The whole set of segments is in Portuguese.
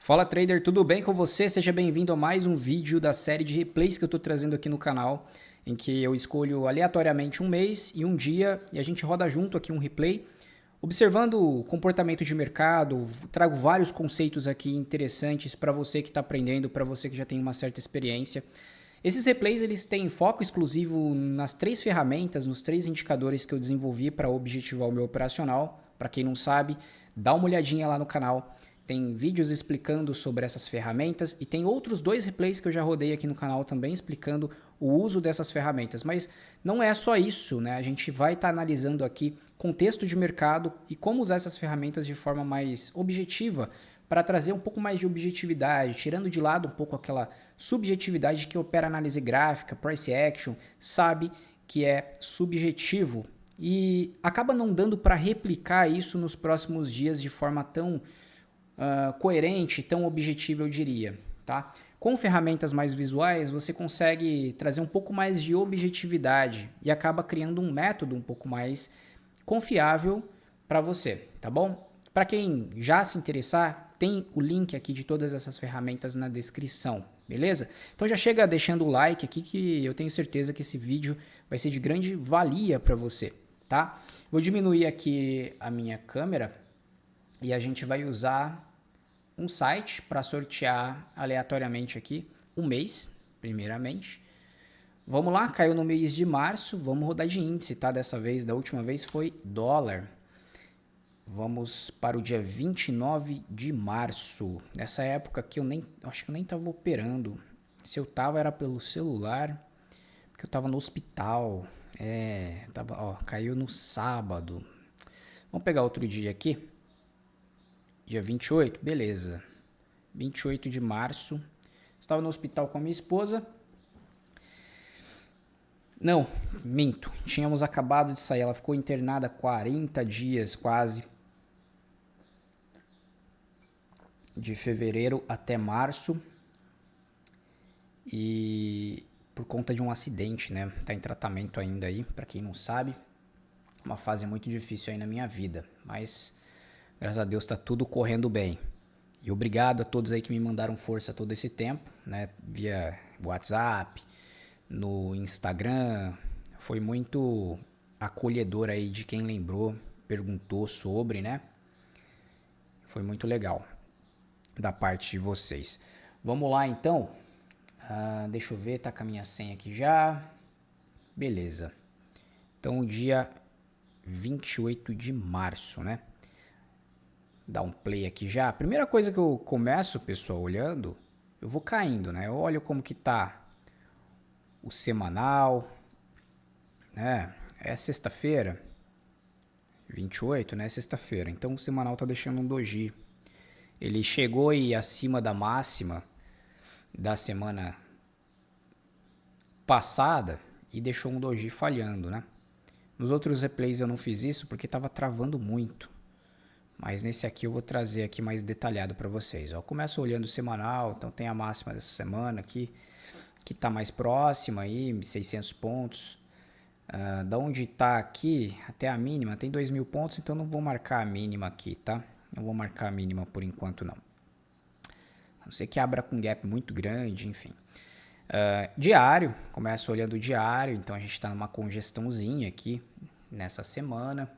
Fala trader, tudo bem com você? Seja bem-vindo a mais um vídeo da série de replays que eu estou trazendo aqui no canal, em que eu escolho aleatoriamente um mês e um dia e a gente roda junto aqui um replay, observando o comportamento de mercado, trago vários conceitos aqui interessantes para você que está aprendendo, para você que já tem uma certa experiência. Esses replays eles têm foco exclusivo nas três ferramentas, nos três indicadores que eu desenvolvi para objetivar o meu operacional. Para quem não sabe, dá uma olhadinha lá no canal. Tem vídeos explicando sobre essas ferramentas e tem outros dois replays que eu já rodei aqui no canal também explicando o uso dessas ferramentas. Mas não é só isso, né? A gente vai estar analisando aqui contexto de mercado e como usar essas ferramentas de forma mais objetiva para trazer um pouco mais de objetividade, tirando de lado um pouco aquela subjetividade que opera análise gráfica, price action, sabe que é subjetivo e acaba não dando para replicar isso nos próximos dias de forma tão coerente, tão objetiva, eu diria, tá? Com ferramentas mais visuais, você consegue trazer um pouco mais de objetividade e acaba criando um método um pouco mais confiável para você, tá bom? Para quem já se interessar, tem o link aqui de todas essas ferramentas na descrição, beleza? Então já chega deixando o like aqui que eu tenho certeza que esse vídeo vai ser de grande valia para você, tá? Vou diminuir aqui a minha câmera e a gente vai usar um site para sortear aleatoriamente aqui um mês, primeiramente. Vamos lá, caiu no mês de março, vamos rodar de índice, tá? Dessa vez, da última vez foi dólar. Vamos para o dia 29 de março. Nessa época aqui acho que eu nem estava operando. Se eu tava era pelo celular, porque eu estava no hospital. Caiu no sábado. Vamos pegar outro dia aqui. Dia 28, beleza. 28 de março. Estava no hospital com a minha esposa. Não, minto. Tínhamos acabado de sair. Ela ficou internada 40 dias quase. De fevereiro até março. E por conta de um acidente, né? Tá em tratamento ainda aí, pra quem não sabe. Uma fase muito difícil aí na minha vida. Mas graças a Deus tá tudo correndo bem. E obrigado a todos aí que me mandaram força todo esse tempo, né? Via WhatsApp, no Instagram. Foi muito acolhedor aí de quem lembrou, perguntou sobre, né? Foi muito legal da parte de vocês. Vamos lá então. Deixa eu ver, tá com a minha senha aqui já. Beleza. Então, dia 28 de março, né? Dar um play aqui já. A primeira coisa que eu começo, pessoal, olhando, eu vou caindo, né? Eu olho como que tá o semanal, né? É sexta-feira, 28, né? Sexta-feira. Então o semanal tá deixando um doji. Ele chegou aí acima da máxima da semana passada e deixou um doji falhando, né? Nos outros replays eu não fiz isso porque tava travando muito. Mas nesse aqui eu vou trazer aqui mais detalhado para vocês. Eu começo olhando o semanal, então tem a máxima dessa semana aqui, que está mais próxima aí, 600 pontos. Da onde está aqui até a mínima tem 2.000 pontos, então não vou marcar a mínima aqui, tá? Não vou marcar a mínima por enquanto não. A não ser que abra com gap muito grande, enfim. Diário, começo olhando o diário, então a gente está numa congestãozinha aqui nessa semana.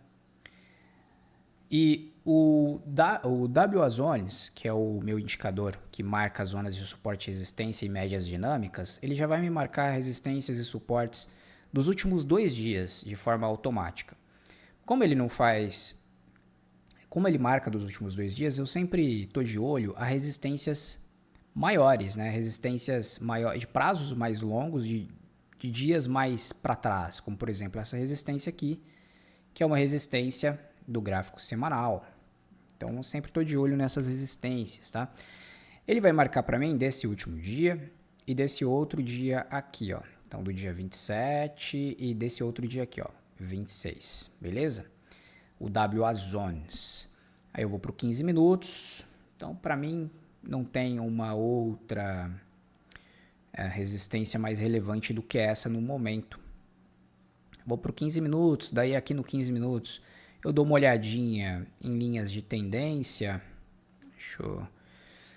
E o WA Zones, que é o meu indicador que marca as zonas de suporte, resistência e médias dinâmicas, ele já vai me marcar resistências e suportes dos últimos 2 dias de forma automática. Como ele marca dos últimos 2 dias, eu sempre estou de olho a resistências maiores, né? Resistências maiores, de prazos mais longos, de dias mais para trás, como por exemplo essa resistência aqui, que é uma resistência do gráfico semanal. Então, eu sempre estou de olho nessas resistências, tá? Ele vai marcar para mim desse último dia e desse outro dia aqui, ó. Então, do dia 27 e desse outro dia aqui, ó, 26, beleza? O WA Zones. Aí eu vou para o 15 minutos. Então, para mim, não tem uma outra resistência mais relevante do que essa no momento. Vou para o 15 minutos, daí aqui no 15 minutos eu dou uma olhadinha em linhas de tendência. Deixa eu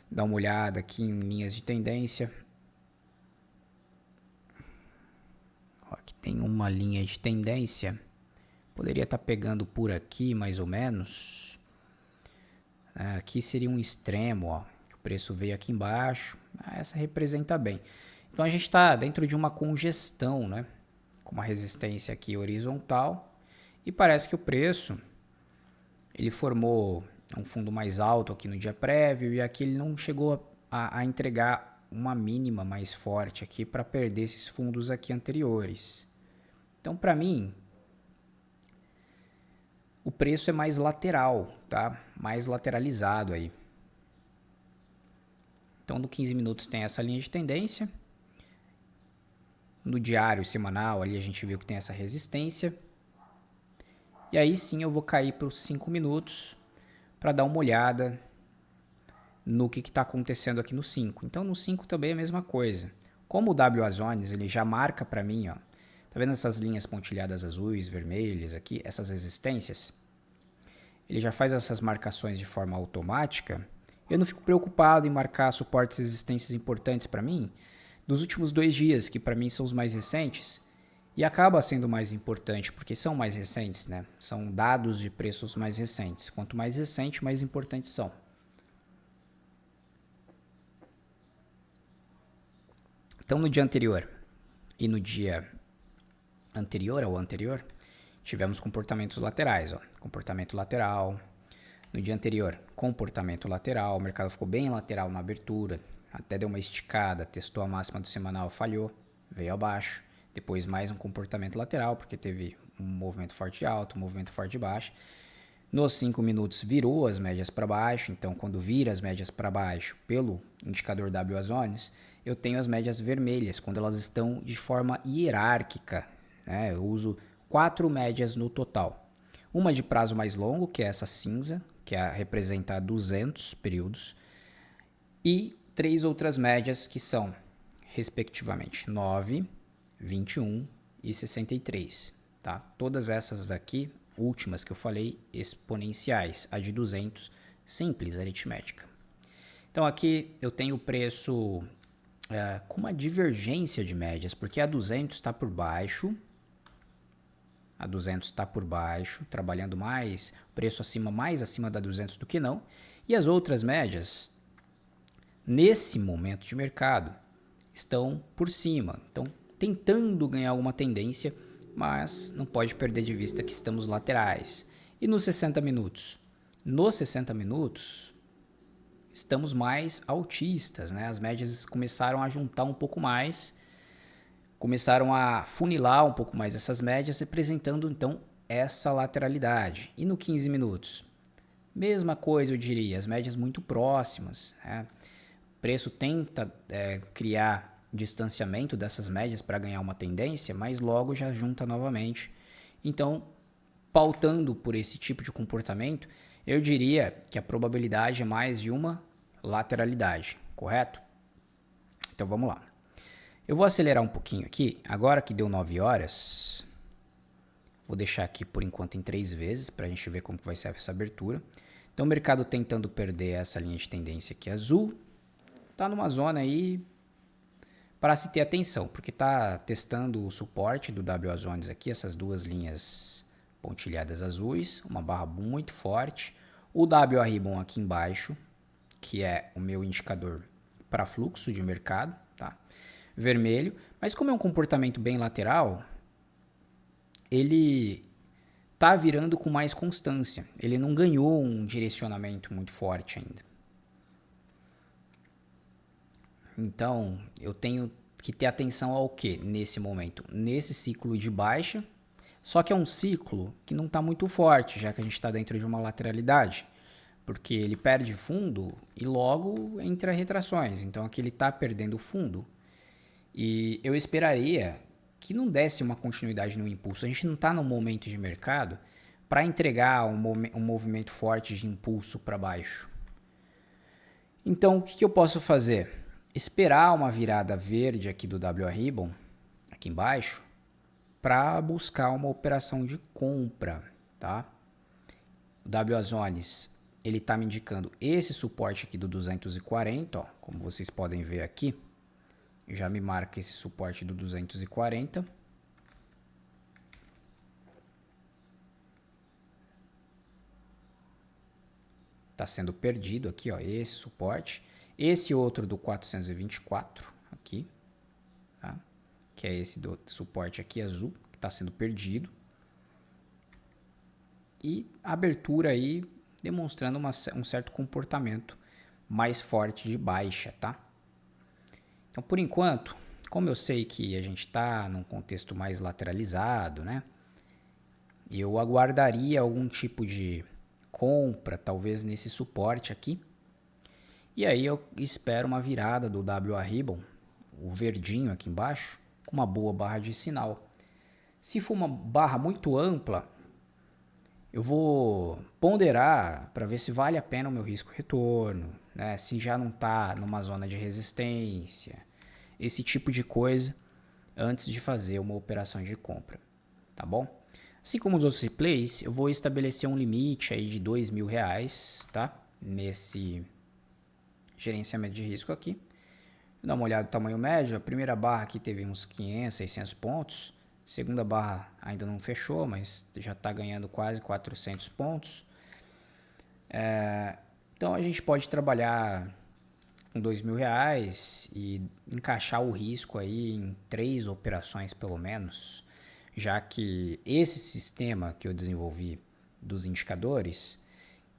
Dá uma olhada aqui em linhas de tendência. Ó, aqui tem uma linha de tendência. Poderia estar pegando por aqui, mais ou menos. Aqui seria um extremo, ó. O preço veio aqui embaixo. Essa representa bem. Então a gente está dentro de uma congestão, né? Com uma resistência aqui horizontal. E parece que o preço ele formou um fundo mais alto aqui no dia prévio. E aqui ele não chegou a entregar uma mínima mais forte aqui para perder esses fundos aqui anteriores. Então, para mim, o preço é mais lateral, tá? Mais lateralizado aí. Então, no 15 minutos tem essa linha de tendência. No diário semanal ali a gente viu que tem essa resistência. E aí sim eu vou cair para os 5 minutos para dar uma olhada no que está acontecendo aqui no 5. Então no 5 também é a mesma coisa. Como o WA Zones ele já marca para mim, ó, tá vendo essas linhas pontilhadas azuis, vermelhas aqui, essas resistências? Ele já faz essas marcações de forma automática. Eu não fico preocupado em marcar suportes e resistências importantes para mim dos últimos 2 dias, que para mim são os mais recentes, e acaba sendo mais importante, porque são mais recentes, né? São dados de preços mais recentes. Quanto mais recente, mais importantes são. Então, no dia anterior e no dia anterior ao anterior, tivemos comportamentos laterais, ó. Comportamento lateral. No dia anterior, comportamento lateral. O mercado ficou bem lateral na abertura. Até deu uma esticada, testou a máxima do semanal, falhou, veio abaixo. Depois mais um comportamento lateral, porque teve um movimento forte de alta, um movimento forte de baixo. Nos 5 minutos virou as médias para baixo, então quando vira as médias para baixo pelo indicador WA Zones, eu tenho as médias vermelhas, quando elas estão de forma hierárquica, né? Eu uso 4 médias no total. Uma de prazo mais longo, que é essa cinza, que representa 200 períodos, e 3 outras médias que são, respectivamente, 9, 21 e 63. Tá? Todas essas daqui, últimas que eu falei, exponenciais. A de 200, simples, aritmética. Então aqui eu tenho o preço com uma divergência de médias, porque a 200 está por baixo. A 200 está por baixo, trabalhando mais, preço mais acima da 200 do que não. E as outras médias, nesse momento de mercado, estão por cima. Então, tentando ganhar alguma tendência, mas não pode perder de vista que estamos laterais. E nos 60 minutos? Nos 60 minutos, estamos mais altistas, né? As médias começaram a juntar um pouco mais, começaram a funilar um pouco mais essas médias, representando então essa lateralidade. E no 15 minutos? Mesma coisa, eu diria, as médias muito próximas, né? O preço tenta criar distanciamento dessas médias para ganhar uma tendência, mas logo já junta novamente. Então, pautando por esse tipo de comportamento, eu diria que a probabilidade é mais de uma lateralidade, correto? Então vamos lá. Eu vou acelerar um pouquinho aqui, agora que deu 9 horas, vou deixar aqui por enquanto em 3 vezes para a gente ver como vai ser essa abertura. Então o mercado tentando perder essa linha de tendência aqui azul, está numa zona aí para se ter atenção, porque está testando o suporte do WA Zones aqui, essas duas linhas pontilhadas azuis, uma barra muito forte, o WA Ribbon aqui embaixo, que é o meu indicador para fluxo de mercado, tá? Vermelho, mas como é um comportamento bem lateral, ele está virando com mais constância, ele não ganhou um direcionamento muito forte ainda. Então, eu tenho que ter atenção ao que nesse momento? Nesse ciclo de baixa, só que é um ciclo que não está muito forte, já que a gente está dentro de uma lateralidade, porque ele perde fundo e logo entra retrações. Então, aqui ele está perdendo fundo e eu esperaria que não desse uma continuidade no impulso. A gente não está num momento de mercado para entregar um movimento forte de impulso para baixo. Então, o que eu posso fazer? Esperar uma virada verde aqui do WA Ribbon, aqui embaixo, para buscar uma operação de compra, tá? O WA Zones ele está me indicando esse suporte aqui do 240, ó, como vocês podem ver aqui. Já me marca esse suporte do 240. Está sendo perdido aqui, ó, esse suporte. Esse outro do 424 aqui, tá? Que é esse do suporte aqui azul, que está sendo perdido. E a abertura aí demonstrando um certo comportamento mais forte de baixa, tá? Então, por enquanto, como eu sei que a gente está num contexto mais lateralizado, né? Eu aguardaria algum tipo de compra, talvez nesse suporte aqui. E aí eu espero uma virada do WA Ribbon, o verdinho aqui embaixo, com uma boa barra de sinal. Se for uma barra muito ampla, eu vou ponderar para ver se vale a pena o meu risco retorno, né? Se já não está numa zona de resistência, esse tipo de coisa, antes de fazer uma operação de compra, tá bom? Assim como os outros replays, eu vou estabelecer um limite aí de R$2.000, tá? Nesse gerenciamento de risco aqui. Dá uma olhada no tamanho médio, a primeira barra aqui teve uns 500, 600 pontos. Segunda barra ainda não fechou, mas já está ganhando quase 400 pontos. Então a gente pode trabalhar com R$2.000 e encaixar o risco aí em 3 operações pelo menos, já que esse sistema que eu desenvolvi dos indicadores,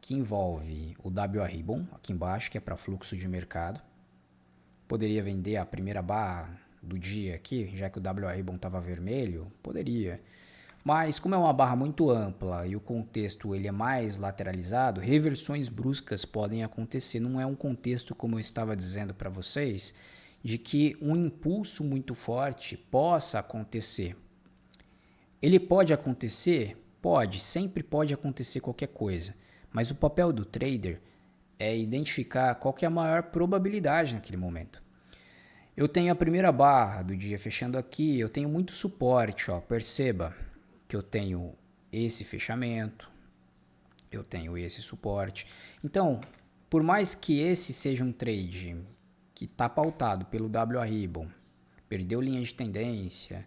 que envolve o WA Ribbon aqui embaixo, que é para fluxo de mercado, poderia vender a primeira barra do dia aqui, já que o WA Ribbon estava vermelho, poderia. Mas como é uma barra muito ampla e o contexto ele é mais lateralizado, reversões bruscas podem acontecer. Não é um contexto, como eu estava dizendo para vocês, de que um impulso muito forte possa acontecer. Ele pode acontecer? Pode, sempre pode acontecer qualquer coisa. Mas o papel do trader é identificar qual que é a maior probabilidade naquele momento. Eu tenho a primeira barra do dia fechando aqui, eu tenho muito suporte, ó, perceba que eu tenho esse fechamento, eu tenho esse suporte. Então, por mais que esse seja um trade que está pautado pelo WA Ribbon, perdeu linha de tendência,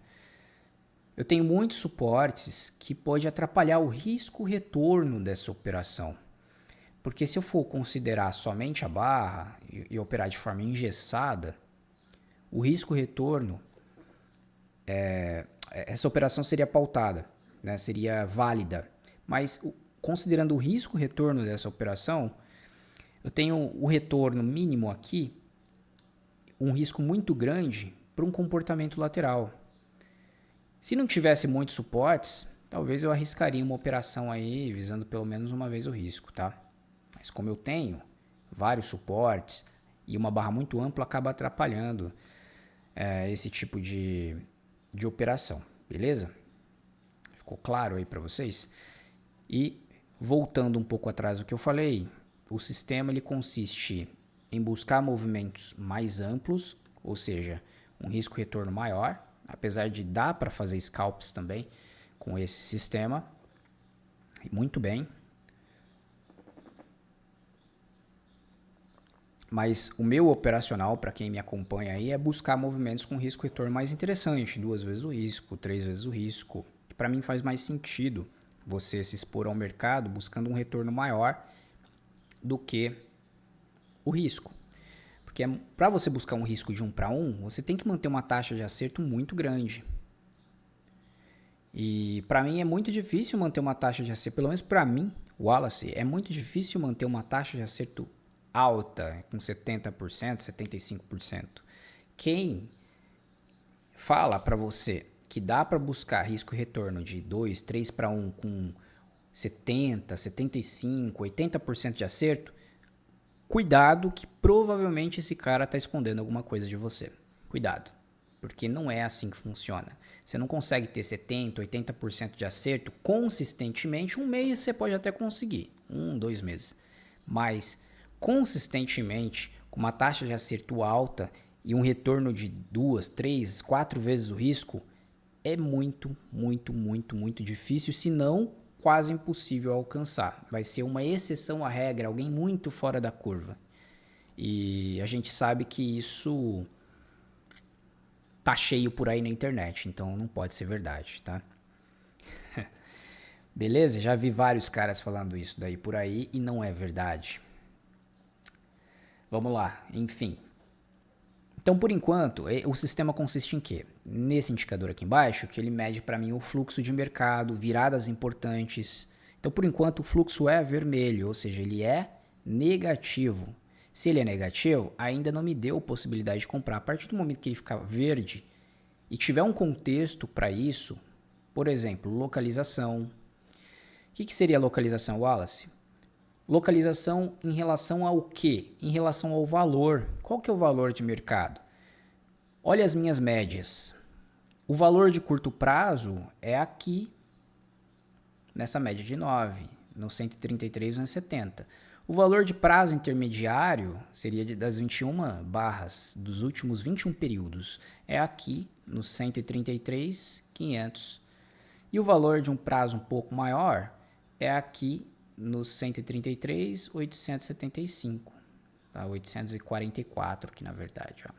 eu tenho muitos suportes que pode atrapalhar o risco retorno dessa operação. Porque se eu for considerar somente a barra e operar de forma engessada, o risco retorno, essa operação seria pautada, né? Seria válida. Mas considerando o risco retorno dessa operação, eu tenho o retorno mínimo aqui, um risco muito grande para um comportamento lateral. Se não tivesse muitos suportes, talvez eu arriscaria uma operação aí visando pelo menos uma vez o risco, tá? Mas como eu tenho vários suportes e uma barra muito ampla, acaba atrapalhando esse tipo de operação, beleza? Ficou claro aí para vocês? E voltando um pouco atrás do que eu falei, o sistema ele consiste em buscar movimentos mais amplos, ou seja, um risco retorno maior, apesar de dar para fazer scalps também com esse sistema, muito bem. Mas o meu operacional, para quem me acompanha aí, é buscar movimentos com risco retorno mais interessante, 2 vezes o risco, 3 vezes o risco. Para mim faz mais sentido você se expor ao mercado buscando um retorno maior do que o risco. Porque para você buscar um risco de 1 para 1, você tem que manter uma taxa de acerto muito grande. E para mim é muito difícil manter uma taxa de acerto, pelo menos para mim, Wallace, é muito difícil manter uma taxa de acerto alta, com 70%, 75%. Quem fala para você que dá para buscar risco e retorno de 2, 3 para 1 com 70, 75, 80% de acerto, cuidado que provavelmente esse cara está escondendo alguma coisa de você. Cuidado, porque não é assim que funciona. Você não consegue ter 70, 80% de acerto consistentemente. Um mês você pode até conseguir, 1, 2 meses. Mas consistentemente, com uma taxa de acerto alta e um retorno de 2, 3, 4 vezes o risco, é muito, muito, muito, muito difícil, se não quase impossível alcançar. Vai ser uma exceção à regra, alguém muito fora da curva. E a gente sabe que isso tá cheio por aí na internet, então não pode ser verdade, tá? Beleza? Já vi vários caras falando isso daí por aí e não é verdade. Vamos lá, enfim. Então, por enquanto, o sistema consiste em quê? Nesse indicador aqui embaixo, que ele mede para mim o fluxo de mercado, viradas importantes. Então, por enquanto, o fluxo é vermelho, ou seja, ele é negativo. Se ele é negativo, ainda não me deu possibilidade de comprar. A partir do momento que ele ficar verde e tiver um contexto para isso, por exemplo, localização. O que seria localização, Wallace? Localização em relação ao quê? Em relação ao valor. Qual que é o valor de mercado? Olha as minhas médias. O valor de curto prazo é aqui, nessa média de 9, no 133 e no 70. O valor de prazo intermediário seria das 21 barras dos últimos 21 períodos. É aqui, no 133,500. E o valor de um prazo um pouco maior é aqui, no 133,875. Tá? 844 aqui, na verdade. Ó.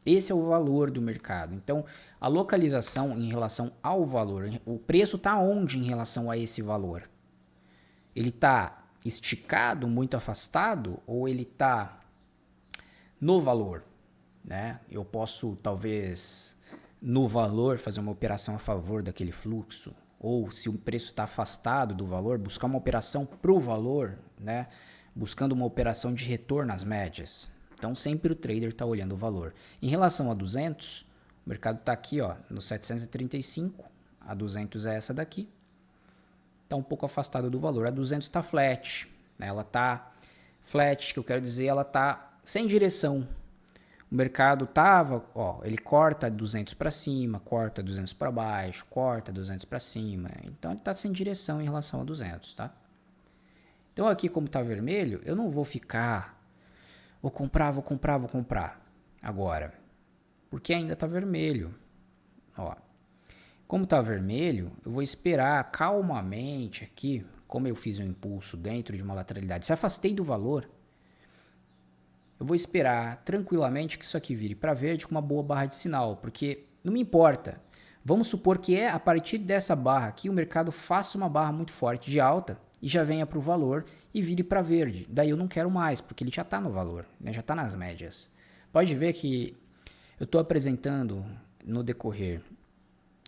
Esse é o valor do mercado. Então, a localização em relação ao valor, o preço está onde em relação a esse valor? Ele está esticado, muito afastado, ou ele está no valor? Né? Eu posso, talvez, no valor, fazer uma operação a favor daquele fluxo, ou se o preço está afastado do valor, buscar uma operação para o valor, né? Buscando uma operação de retorno às médias. Então, sempre o trader está olhando o valor. Em relação a 200, o mercado está aqui, ó, no 735, a 200 é essa daqui. Está um pouco afastada do valor. A 200 está flat, né? Ela está flat, que eu quero dizer, ela está sem direção. O mercado tava, ó, ele corta 200 para cima, corta 200 para baixo, corta 200 para cima. Então ele está sem direção em relação a 200, tá? Então aqui como está vermelho, eu não vou ficar, vou comprar agora, porque ainda está vermelho. Ó, como está vermelho, eu vou esperar calmamente aqui, como eu fiz um impulso dentro de uma lateralidade, se afastei do valor, eu vou esperar tranquilamente que isso aqui vire para verde com uma boa barra de sinal, porque não me importa. Vamos supor que a partir dessa barra aqui o mercado faça uma barra muito forte de alta e já venha para o valor e vire para verde. Daí eu não quero mais, porque ele já está no valor, né? Já está nas médias. Pode ver que eu estou apresentando no decorrer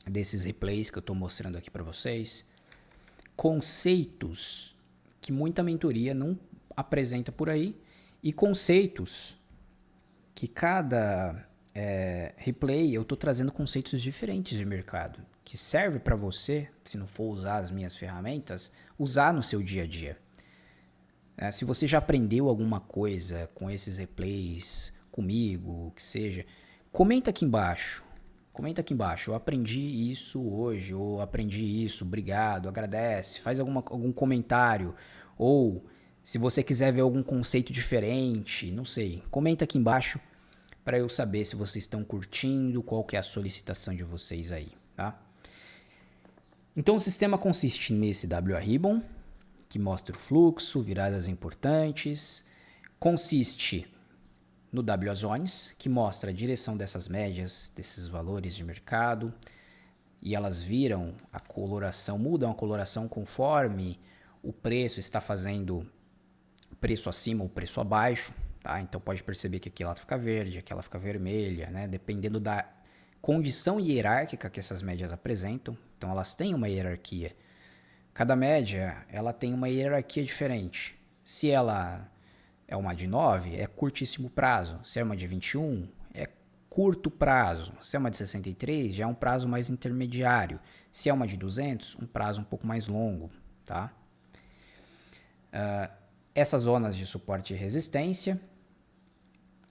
desses replays que eu estou mostrando aqui para vocês conceitos que muita mentoria não apresenta por aí, e conceitos que cada replay eu estou trazendo conceitos diferentes de mercado, que serve para você, se não for usar as minhas ferramentas, usar no seu dia a dia. Se você já aprendeu alguma coisa com esses replays, comigo, o que seja, comenta aqui embaixo. Comenta aqui embaixo, eu aprendi isso hoje, ou aprendi isso, obrigado, agradece, faz algum comentário, ou se você quiser ver algum conceito diferente, não sei, comenta aqui embaixo para eu saber se vocês estão curtindo, qual que é a solicitação de vocês aí, tá? Então o sistema consiste nesse WA Ribbon, que mostra o fluxo, viradas importantes, consiste no WA Zones, que mostra a direção dessas médias, desses valores de mercado, e elas viram a coloração, mudam a coloração conforme o preço está fazendo preço acima ou preço abaixo, tá? Então pode perceber que aqui ela fica verde, aqui ela fica vermelha, né? Dependendo da condição hierárquica que essas médias apresentam. Então elas têm uma hierarquia. Cada média, ela tem uma hierarquia diferente. Se ela é uma de 9, é curtíssimo prazo. Se é uma de 21, é curto prazo. Se é uma de 63, já é um prazo mais intermediário. Se é uma de 200, um prazo um pouco mais longo, tá? Essas zonas de suporte e resistência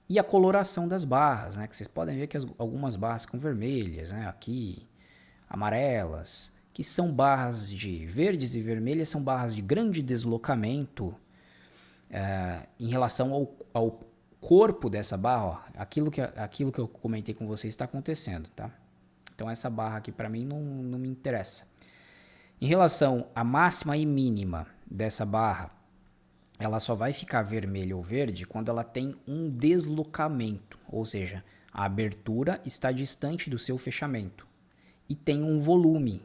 e a coloração das barras, né? Que vocês podem ver que algumas barras ficam vermelhas, né? Aqui, amarelas, que são barras de verdes e vermelhas, são barras de grande deslocamento em relação ao corpo dessa barra. Ó, aquilo que eu comentei com vocês está acontecendo, tá? Então essa barra aqui para mim não me interessa. Em relação à máxima e mínima dessa barra, ela só vai ficar vermelha ou verde quando ela tem um deslocamento, ou seja, a abertura está distante do seu fechamento e tem um volume,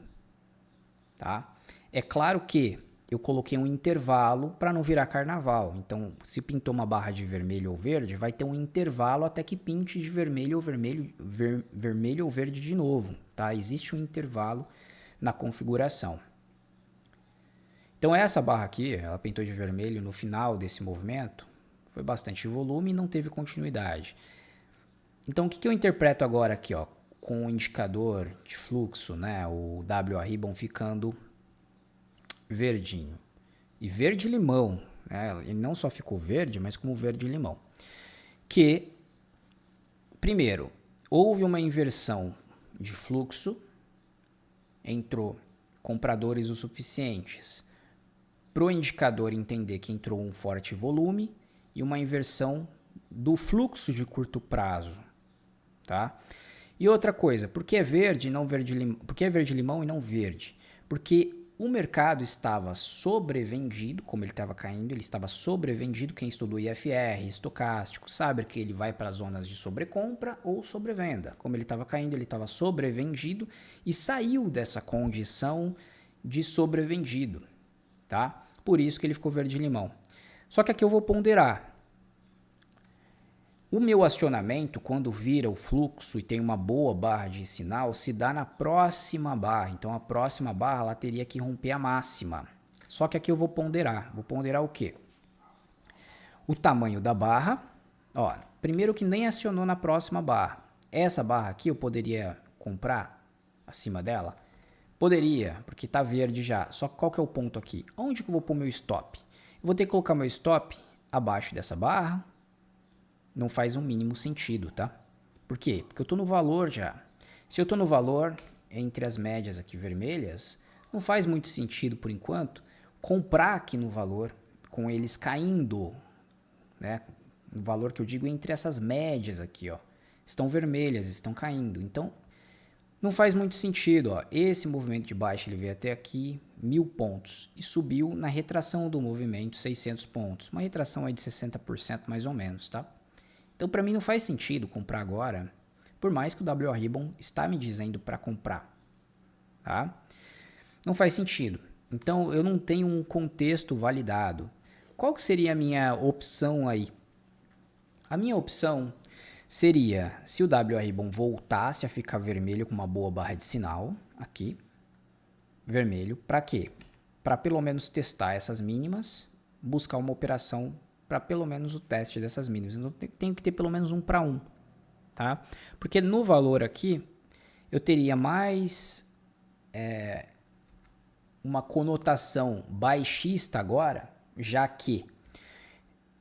tá? É claro que eu coloquei um intervalo para não virar carnaval. Então, se pintou uma barra de vermelho ou verde, vai ter um intervalo até que pinte de vermelho ou vermelho ou verde de novo, tá? Existe um intervalo na configuração. Então essa barra aqui, ela pintou de vermelho no final desse movimento, foi bastante volume e não teve continuidade. Então o que eu interpreto agora aqui, ó, com o indicador de fluxo, né, o WA Ribbon ficando verdinho e verde limão, né, ele não só ficou verde, mas como verde limão. Que, primeiro, houve uma inversão de fluxo, entrou compradores o suficientes para o indicador entender que entrou um forte volume e uma inversão do fluxo de curto prazo, tá? E outra coisa, por que é verde e não verde limão? Por que é verde limão e não verde? Porque o mercado estava sobrevendido, como ele estava caindo, ele estava sobrevendido. Quem estudou IFR, estocástico, sabe que ele vai para as zonas de sobrecompra ou sobrevenda. Como ele estava caindo, ele estava sobrevendido e saiu dessa condição de sobrevendido, tá? Por isso que ele ficou verde-limão. Só que aqui eu vou ponderar. O meu acionamento, quando vira o fluxo e tem uma boa barra de sinal, se dá na próxima barra. Então, a próxima barra ela teria que romper a máxima. Só que aqui eu vou ponderar. Vou ponderar o quê? O tamanho da barra. Ó, primeiro que nem acionou na próxima barra. Essa barra aqui eu poderia comprar acima dela? Poderia, porque está verde já. Só que qual que é o ponto aqui? Onde que eu vou pôr meu stop? Eu vou ter que colocar meu stop abaixo dessa barra. Não faz um mínimo sentido, tá? Por quê? Porque eu estou no valor já. Se eu estou no valor, entre as médias aqui vermelhas, não faz muito sentido, por enquanto, comprar aqui no valor, com eles caindo, né? O valor que eu digo entre essas médias aqui, ó. Estão vermelhas, estão caindo. Então, não faz muito sentido, ó. Esse movimento de baixa ele veio até aqui, 1000 pontos, e subiu na retração do movimento 600 pontos. Uma retração aí de 60% mais ou menos, tá? Então, para mim não faz sentido comprar agora, por mais que o WA Ribbon está me dizendo para comprar, tá? Não faz sentido. Então, eu não tenho um contexto validado. Qual que seria a minha opção aí? A minha opção seria, se o WA Ribbon voltasse a ficar vermelho com uma boa barra de sinal, aqui, vermelho, para quê? Para pelo menos testar essas mínimas, buscar uma operação para pelo menos o teste dessas mínimas. Eu tenho que ter pelo menos 1 para 1, tá? Porque no valor aqui, eu teria mais uma conotação baixista agora, já que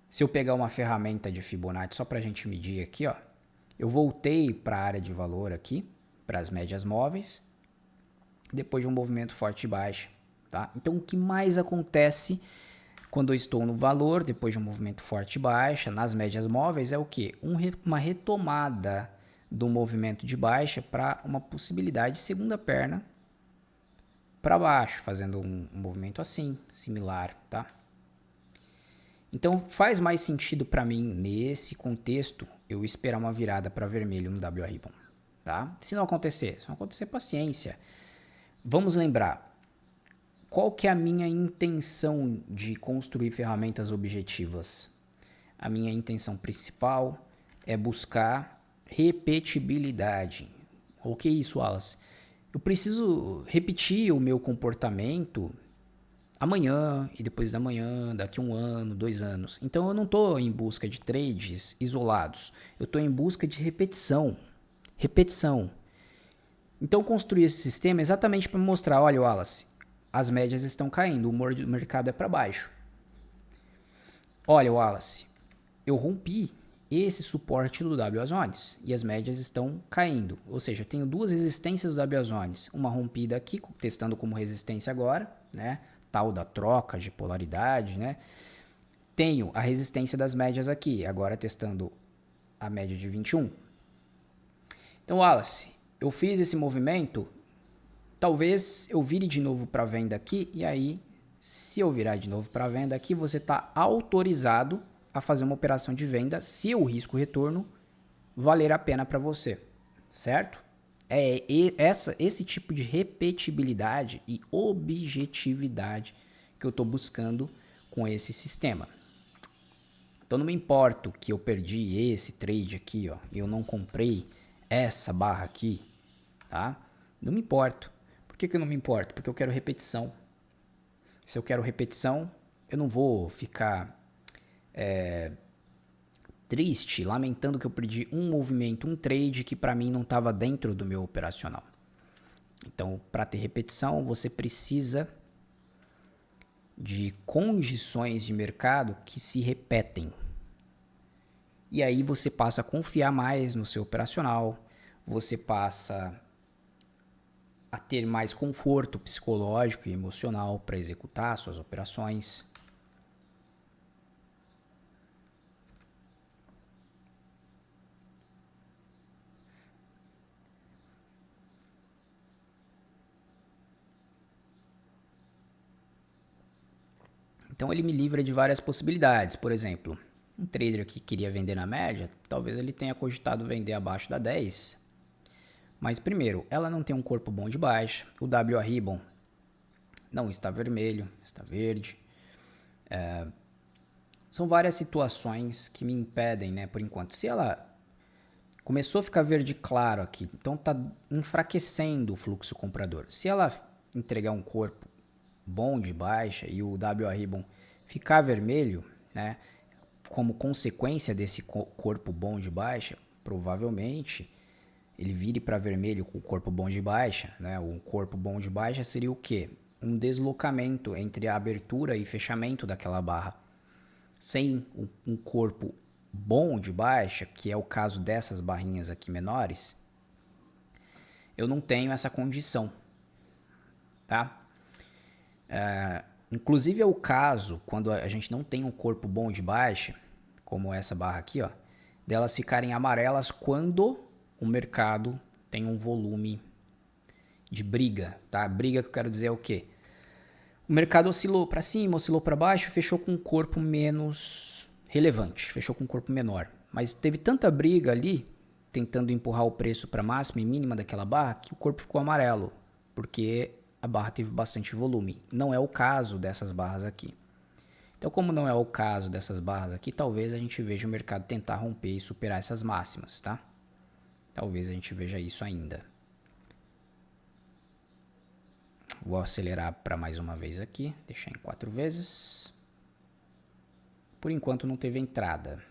se eu pegar uma ferramenta de Fibonacci só para a gente medir aqui, ó, eu voltei para a área de valor aqui, para as médias móveis, depois de um movimento forte e baixa, tá? Então, o que mais acontece quando eu estou no valor, depois de um movimento forte e baixa, nas médias móveis, é o quê? Uma retomada do movimento de baixa para uma possibilidade de segunda perna para baixo, fazendo um movimento assim, similar, tá? Então, faz mais sentido para mim, nesse contexto, eu esperar uma virada para vermelho no WA Ribbon, tá? Se não acontecer, paciência. Vamos lembrar, qual que é a minha intenção de construir ferramentas objetivas? A minha intenção principal é buscar repetibilidade. O que é isso, Wallace? Eu preciso repetir o meu comportamento amanhã e depois da manhã, daqui 1 ano, 2 anos. Então eu não estou em busca de trades isolados. Eu estou em busca de repetição. Repetição. Então construir esse sistema é exatamente para mostrar, olha, Wallace, as médias estão caindo, o humor do mercado é para baixo. Olha, Wallace, eu rompi esse suporte do WA Zones e as médias estão caindo. Ou seja, eu tenho duas resistências do WA Zones. Uma rompida aqui, testando como resistência agora, né? Tal da troca de polaridade, né? Tenho a resistência das médias aqui, agora testando a média de 21. Então, Wallace, eu fiz esse movimento talvez eu vire de novo para venda aqui, e aí, se eu virar de novo para venda aqui, você está autorizado a fazer uma operação de venda se o risco retorno valer a pena para você, certo? É esse tipo de repetibilidade e objetividade que eu estou buscando com esse sistema. Então não me importo que eu perdi esse trade aqui, ó, e eu não comprei essa barra aqui, tá? Não me importo. Por que eu não me importo? Porque eu quero repetição. Se eu quero repetição, eu não vou ficar triste, lamentando que eu perdi um movimento, um trade que para mim não estava dentro do meu operacional. Então, para ter repetição, você precisa de condições de mercado que se repetem. E aí você passa a confiar mais no seu operacional, você passa a ter mais conforto psicológico e emocional para executar suas operações. Então ele me livra de várias possibilidades. Por exemplo, um trader que queria vender na média, talvez ele tenha cogitado vender abaixo da 10. Mas primeiro, ela não tem um corpo bom de baixa. O WA Ribbon não está vermelho, está verde. São várias situações que me impedem, né, por enquanto. Se ela começou a ficar verde claro aqui, então está enfraquecendo o fluxo comprador. Se ela entregar um corpo bom de baixa e o WA Ribbon ficar vermelho, né, como consequência desse corpo bom de baixa, provavelmente ele vire para vermelho com o corpo bom de baixa, né? O corpo bom de baixa seria o quê? Um deslocamento entre a abertura e fechamento daquela barra. Sem um corpo bom de baixa, que é o caso dessas barrinhas aqui menores, eu não tenho essa condição, tá? Inclusive é o caso quando a gente não tem um corpo bom de baixa, como essa barra aqui, ó, delas ficarem amarelas quando o mercado tem um volume de briga, tá? Briga que eu quero dizer é o quê? O mercado oscilou para cima, oscilou para baixo, fechou com um corpo menos relevante, fechou com um corpo menor. Mas teve tanta briga ali, tentando empurrar o preço para a máxima e mínima daquela barra, que o corpo ficou amarelo, porque a barra teve bastante volume. Não é o caso dessas barras aqui. Então, como não é o caso dessas barras aqui, talvez a gente veja o mercado tentar romper e superar essas máximas, tá? Talvez a gente veja isso ainda. Vou acelerar para mais uma vez aqui, deixar em 4 vezes. Por enquanto não teve entrada.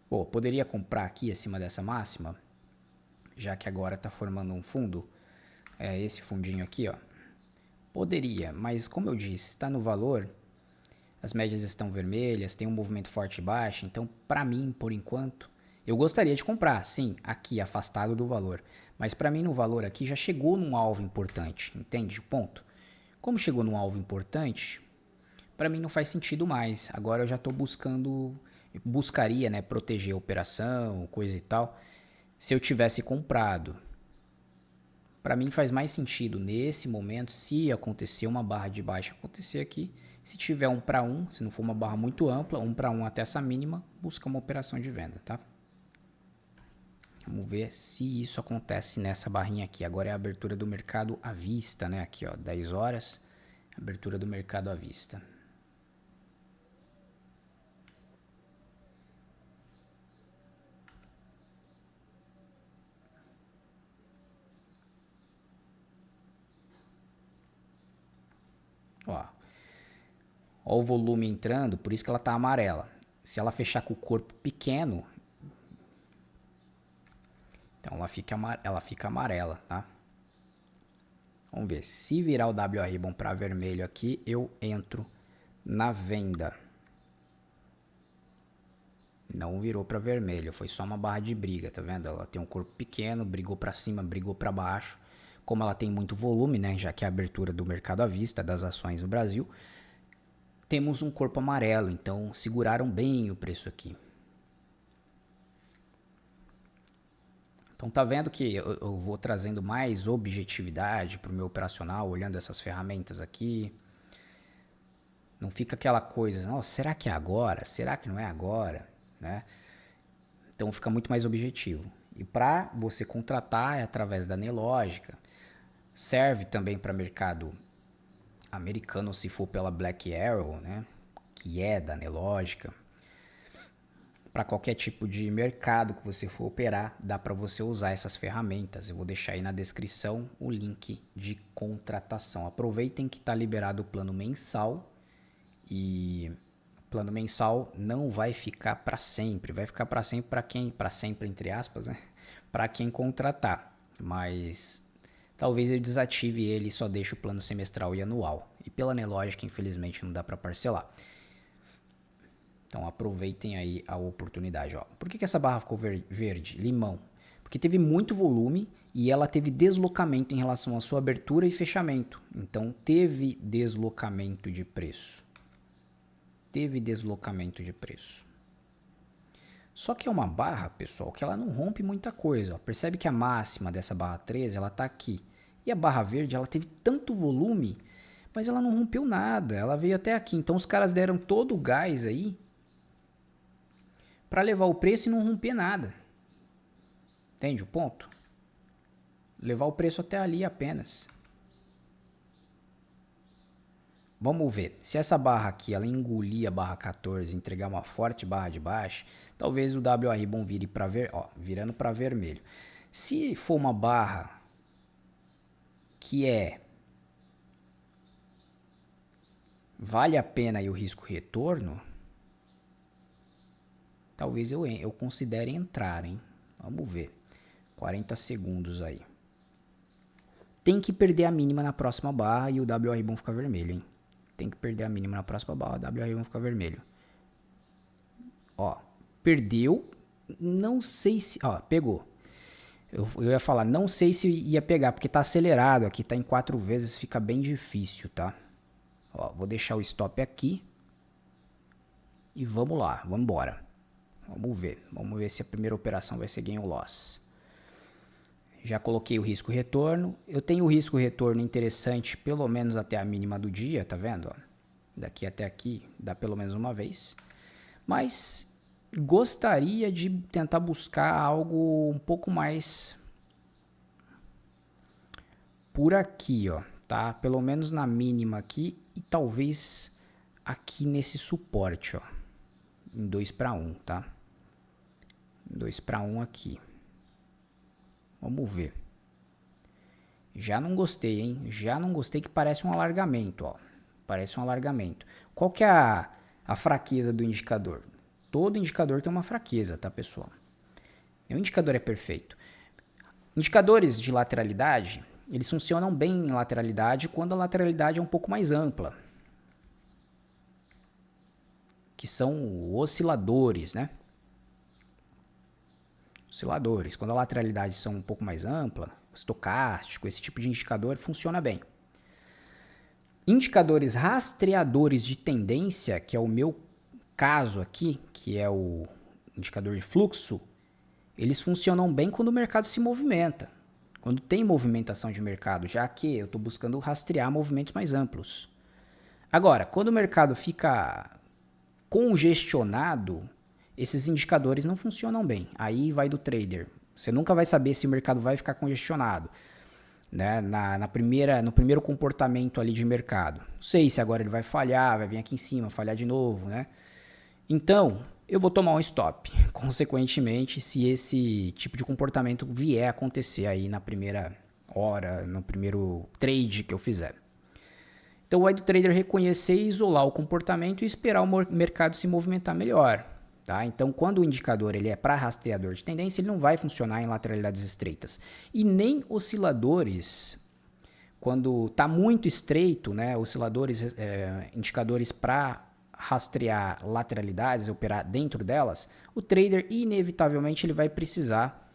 Pô, poderia comprar aqui acima dessa máxima, já que agora está formando um fundo. É esse fundinho aqui, ó. Poderia, mas como eu disse, está no valor, as médias estão vermelhas, tem um movimento forte e baixo, então para mim, por enquanto, eu gostaria de comprar, sim, aqui afastado do valor, mas para mim no valor aqui já chegou num alvo importante, entende o ponto? Como chegou num alvo importante, para mim não faz sentido mais, agora eu já estou buscaria, né, proteger a operação, coisa e tal, se eu tivesse comprado. Para mim faz mais sentido nesse momento, se acontecer uma barra de baixa acontecer aqui, se tiver 1 para 1, se não for uma barra muito ampla, 1 para 1 até essa mínima, busca uma operação de venda, tá? Vamos ver se isso acontece nessa barrinha aqui. Agora é a abertura do mercado à vista, né? Aqui, ó, 10 horas, abertura do mercado à vista. Ó o volume entrando, por isso que ela tá amarela. Se ela fechar com o corpo pequeno, então ela fica amarela, tá? Vamos ver, se virar o WA Ribbon para vermelho aqui, eu entro na venda. Não virou para vermelho, foi só uma barra de briga, tá vendo? Ela tem um corpo pequeno, brigou para cima, brigou para baixo. Como ela tem muito volume, né, já que é a abertura do mercado à vista das ações no Brasil, temos um corpo amarelo, então seguraram bem o preço aqui. Então tá vendo que eu vou trazendo mais objetividade para o meu operacional, olhando essas ferramentas aqui. Não fica aquela coisa, nossa, será que é agora? Será que não é agora? Né? Então fica muito mais objetivo. E para você contratar é através da Nelogica. Serve também para mercado americano se for pela Black Arrow, né? Que é da Nelogica. Para qualquer tipo de mercado que você for operar, dá para você usar essas ferramentas. Eu vou deixar aí na descrição o link de contratação. Aproveitem que está liberado o plano mensal. E o plano mensal não vai ficar para sempre. Vai ficar para sempre para quem? Para sempre, entre aspas, né? Para quem contratar. Mas talvez eu desative ele e só deixe o plano semestral e anual. E pela Nelogica, infelizmente, não dá para parcelar. Então aproveitem aí a oportunidade. Ó. Por que essa barra ficou verde? Limão. Porque teve muito volume e ela teve deslocamento em relação à sua abertura e fechamento. Então teve deslocamento de preço. Só que é uma barra, pessoal, que ela não rompe muita coisa. Ó. Percebe que a máxima dessa barra 13 ela está aqui. E a barra verde ela teve tanto volume, mas ela não rompeu nada. Ela veio até aqui. Então os caras deram todo o gás aí para levar o preço e não romper nada. Entende o ponto? Levar o preço até ali apenas. Vamos ver. Se essa barra aqui ela engolir a barra 14 e entregar uma forte barra de baixa, talvez o WA Ribbon vire para virando para vermelho. Se for uma barra que vale a pena aí o risco retorno, talvez eu considere entrar, hein? Vamos ver. 40 segundos aí. Tem que perder a mínima na próxima barra e o WA Ribbon fica vermelho, hein? Tem que perder a mínima na próxima barra, o WA Ribbon fica vermelho. Ó, perdeu. Não sei se... Ó, pegou. Eu ia falar, não sei se ia pegar, porque tá acelerado aqui, tá em 4 vezes, fica bem difícil, tá? Ó, vou deixar o stop aqui. E vamos lá, vamos embora. Vamos ver se a primeira operação vai ser gain ou loss. Já coloquei o risco retorno. Eu tenho o risco retorno interessante pelo menos até a mínima do dia, tá vendo? Ó, daqui até aqui dá pelo menos uma vez. Mas gostaria de tentar buscar algo um pouco mais por aqui, ó, tá? Pelo menos na mínima aqui e talvez aqui nesse suporte, ó. Em 2/1, tá? 2/1 aqui. Vamos ver. Já não gostei, hein? Já não gostei, que parece um alargamento, ó. Parece um alargamento. Qual que é a fraqueza do indicador? Todo indicador tem uma fraqueza, tá, pessoal? Nenhum indicador é perfeito. Indicadores de lateralidade, eles funcionam bem em lateralidade quando a lateralidade é um pouco mais ampla. Que são osciladores, né? Osciladores. Quando a lateralidade são um pouco mais ampla, estocástico, esse tipo de indicador funciona bem. Indicadores rastreadores de tendência, que é o meu caso aqui, que é o indicador de fluxo, eles funcionam bem quando o mercado se movimenta. Quando tem movimentação de mercado, já que eu estou buscando rastrear movimentos mais amplos. Agora, quando o mercado fica congestionado, esses indicadores não funcionam bem. Aí vai do trader. Você nunca vai saber se o mercado vai ficar congestionado, né? No primeiro comportamento ali de mercado. Não sei se agora ele vai falhar, vai vir aqui em cima, falhar de novo, né? Então, eu vou tomar um stop. Consequentemente, se esse tipo de comportamento vier a acontecer aí na primeira hora, no primeiro trade que eu fizer. Então, vai do trader reconhecer e isolar o comportamento e esperar o mercado se movimentar melhor. Tá? Então, quando o indicador ele é para rastreador de tendência, ele não vai funcionar em lateralidades estreitas. E nem osciladores, quando está muito estreito, né, osciladores, indicadores para rastrear lateralidades, operar dentro delas, o trader inevitavelmente ele vai precisar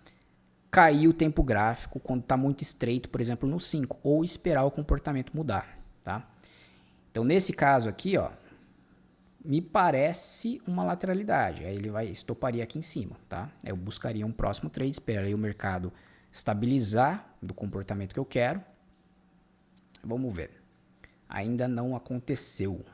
cair o tempo gráfico quando está muito estreito, por exemplo, no 5, ou esperar o comportamento mudar. Tá? Então, nesse caso aqui, ó, me parece uma lateralidade. Aí ele estoparia aqui em cima, tá? Aí eu buscaria um próximo trade, esperaria o mercado estabilizar do comportamento que eu quero. Vamos ver. Ainda não aconteceu.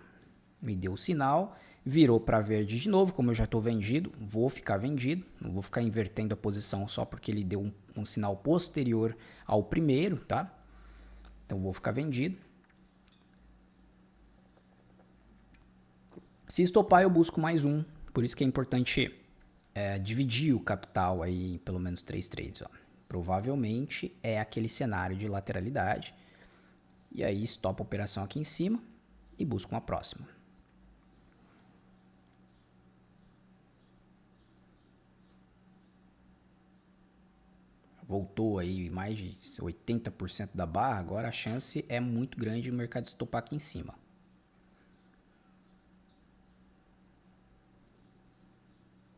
Me deu o sinal, virou para verde de novo, como eu já estou vendido, vou ficar vendido, não vou ficar invertendo a posição só porque ele deu um sinal posterior ao primeiro, tá? Então vou ficar vendido. Se estopar eu busco mais um, por isso que é importante dividir o capital aí em pelo menos 3 trades, ó. Provavelmente é aquele cenário de lateralidade, e aí estopa a operação aqui em cima e busco uma próxima. Voltou aí mais de 80% da barra, agora a chance é muito grande do mercado estopar aqui em cima.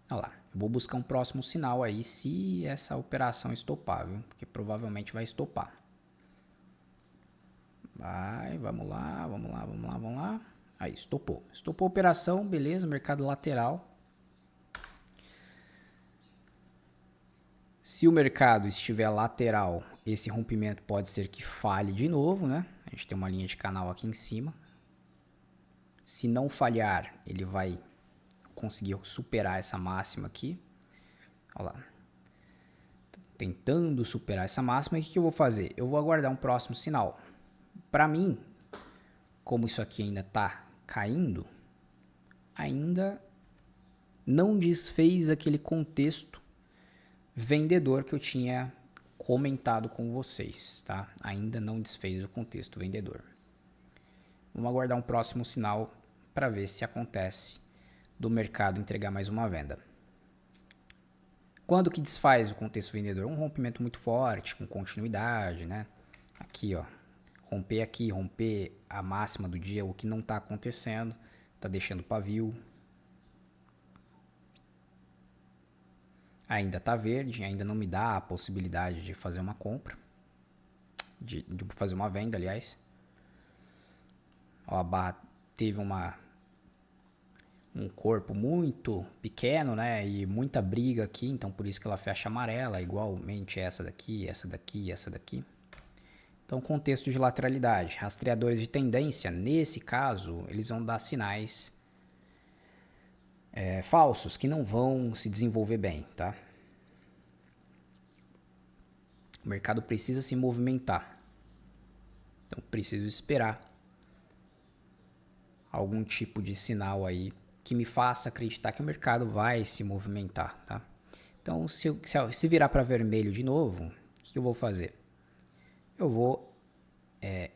Olha lá, vou buscar um próximo sinal aí se essa operação estopar, viu? Porque provavelmente vai estopar. Vamos lá. Aí, estopou. Estopou a operação, beleza, mercado lateral. Se o mercado estiver lateral, esse rompimento pode ser que falhe de novo, né? A gente tem uma linha de canal aqui em cima. Se não falhar, ele vai conseguir superar essa máxima aqui. Olha lá. Tentando superar essa máxima, o que eu vou fazer? Eu vou aguardar um próximo sinal. Para mim, como isso aqui ainda está caindo, ainda não desfez aquele contexto vendedor que eu tinha comentado com vocês, tá? Ainda não desfez o contexto vendedor. Vamos aguardar um próximo sinal para ver se acontece do mercado entregar mais uma venda. Quando que desfaz o contexto vendedor? Um rompimento muito forte, com continuidade, né? Aqui, ó. Romper aqui, romper a máxima do dia, o que não está acontecendo, está deixando pavio. Ainda está verde, ainda não me dá a possibilidade de fazer uma compra, de fazer uma venda, aliás. Ó, a barra teve um corpo muito pequeno, né, e muita briga aqui, então por isso que ela fecha amarela, igualmente essa daqui, essa daqui, essa daqui. Então, contexto de lateralidade, rastreadores de tendência, nesse caso, eles vão dar sinais falsos, que não vão se desenvolver bem, tá? O mercado precisa se movimentar. Então, preciso esperar algum tipo de sinal aí que me faça acreditar que o mercado vai se movimentar, tá? Então, se virar para vermelho de novo, o que eu vou fazer? Eu vou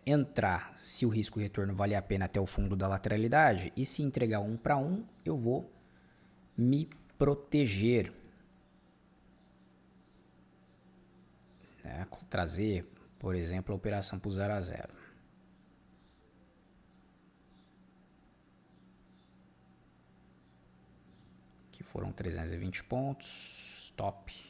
entrar se o risco retorno vale a pena até o fundo da lateralidade, e se entregar 1 para 1, eu vou me proteger, trazer, por exemplo, a operação para o 0 a 0. Que foram 320 pontos, stop.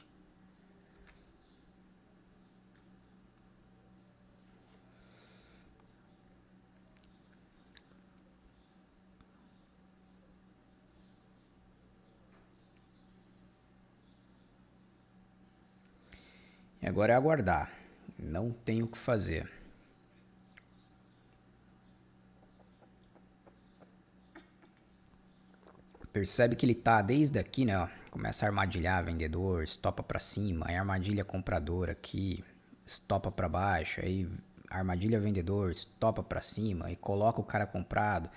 E agora é aguardar. Não tem o que fazer. Percebe que ele tá desde aqui, né? Ó, começa a armadilhar vendedor, estopa para cima, aí armadilha comprador aqui, estopa para baixo, aí armadilha vendedor, estopa para cima, aí coloca o cara comprado,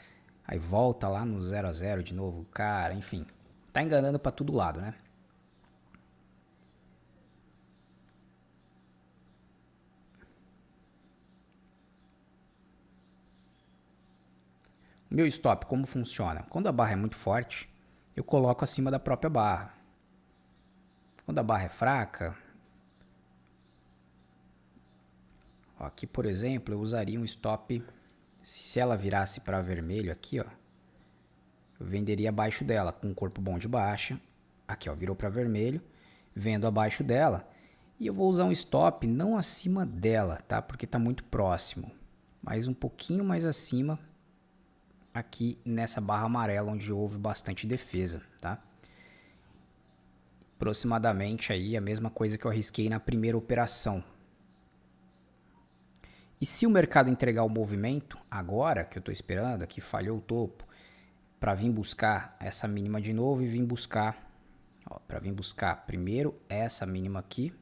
aí volta lá no 0 a 0 de novo, cara, enfim, tá enganando para todo lado, né? O meu stop, como funciona? Quando a barra é muito forte, eu coloco acima da própria barra. Quando a barra é fraca, ó, aqui por exemplo, eu usaria um stop, se ela virasse para vermelho aqui, ó, eu venderia abaixo dela, com um corpo bom de baixa. Aqui, ó, virou para vermelho, vendo abaixo dela. E eu vou usar um stop não acima dela, tá? Porque está muito próximo, mas um pouquinho mais acima aqui nessa barra amarela onde houve bastante defesa, tá? Aproximadamente aí a mesma coisa que eu arrisquei na primeira operação. E se o mercado entregar o movimento, agora que eu estou esperando, aqui falhou o topo, para vir buscar essa mínima de novo e vir buscar, para vir buscar primeiro essa mínima aqui,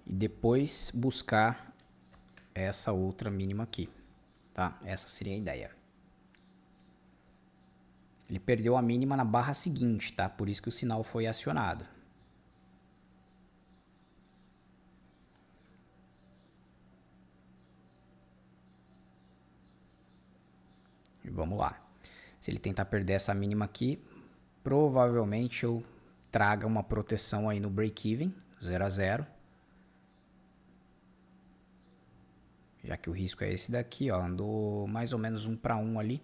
e depois buscar essa outra mínima aqui, tá? Essa seria a ideia. Ele perdeu a mínima na barra seguinte, tá? Por isso que o sinal foi acionado. E vamos lá. Se ele tentar perder essa mínima aqui, provavelmente eu traga uma proteção aí no break-even, 0 a 0. Já que o risco é esse daqui, ó, andou mais ou menos 1 para 1 ali.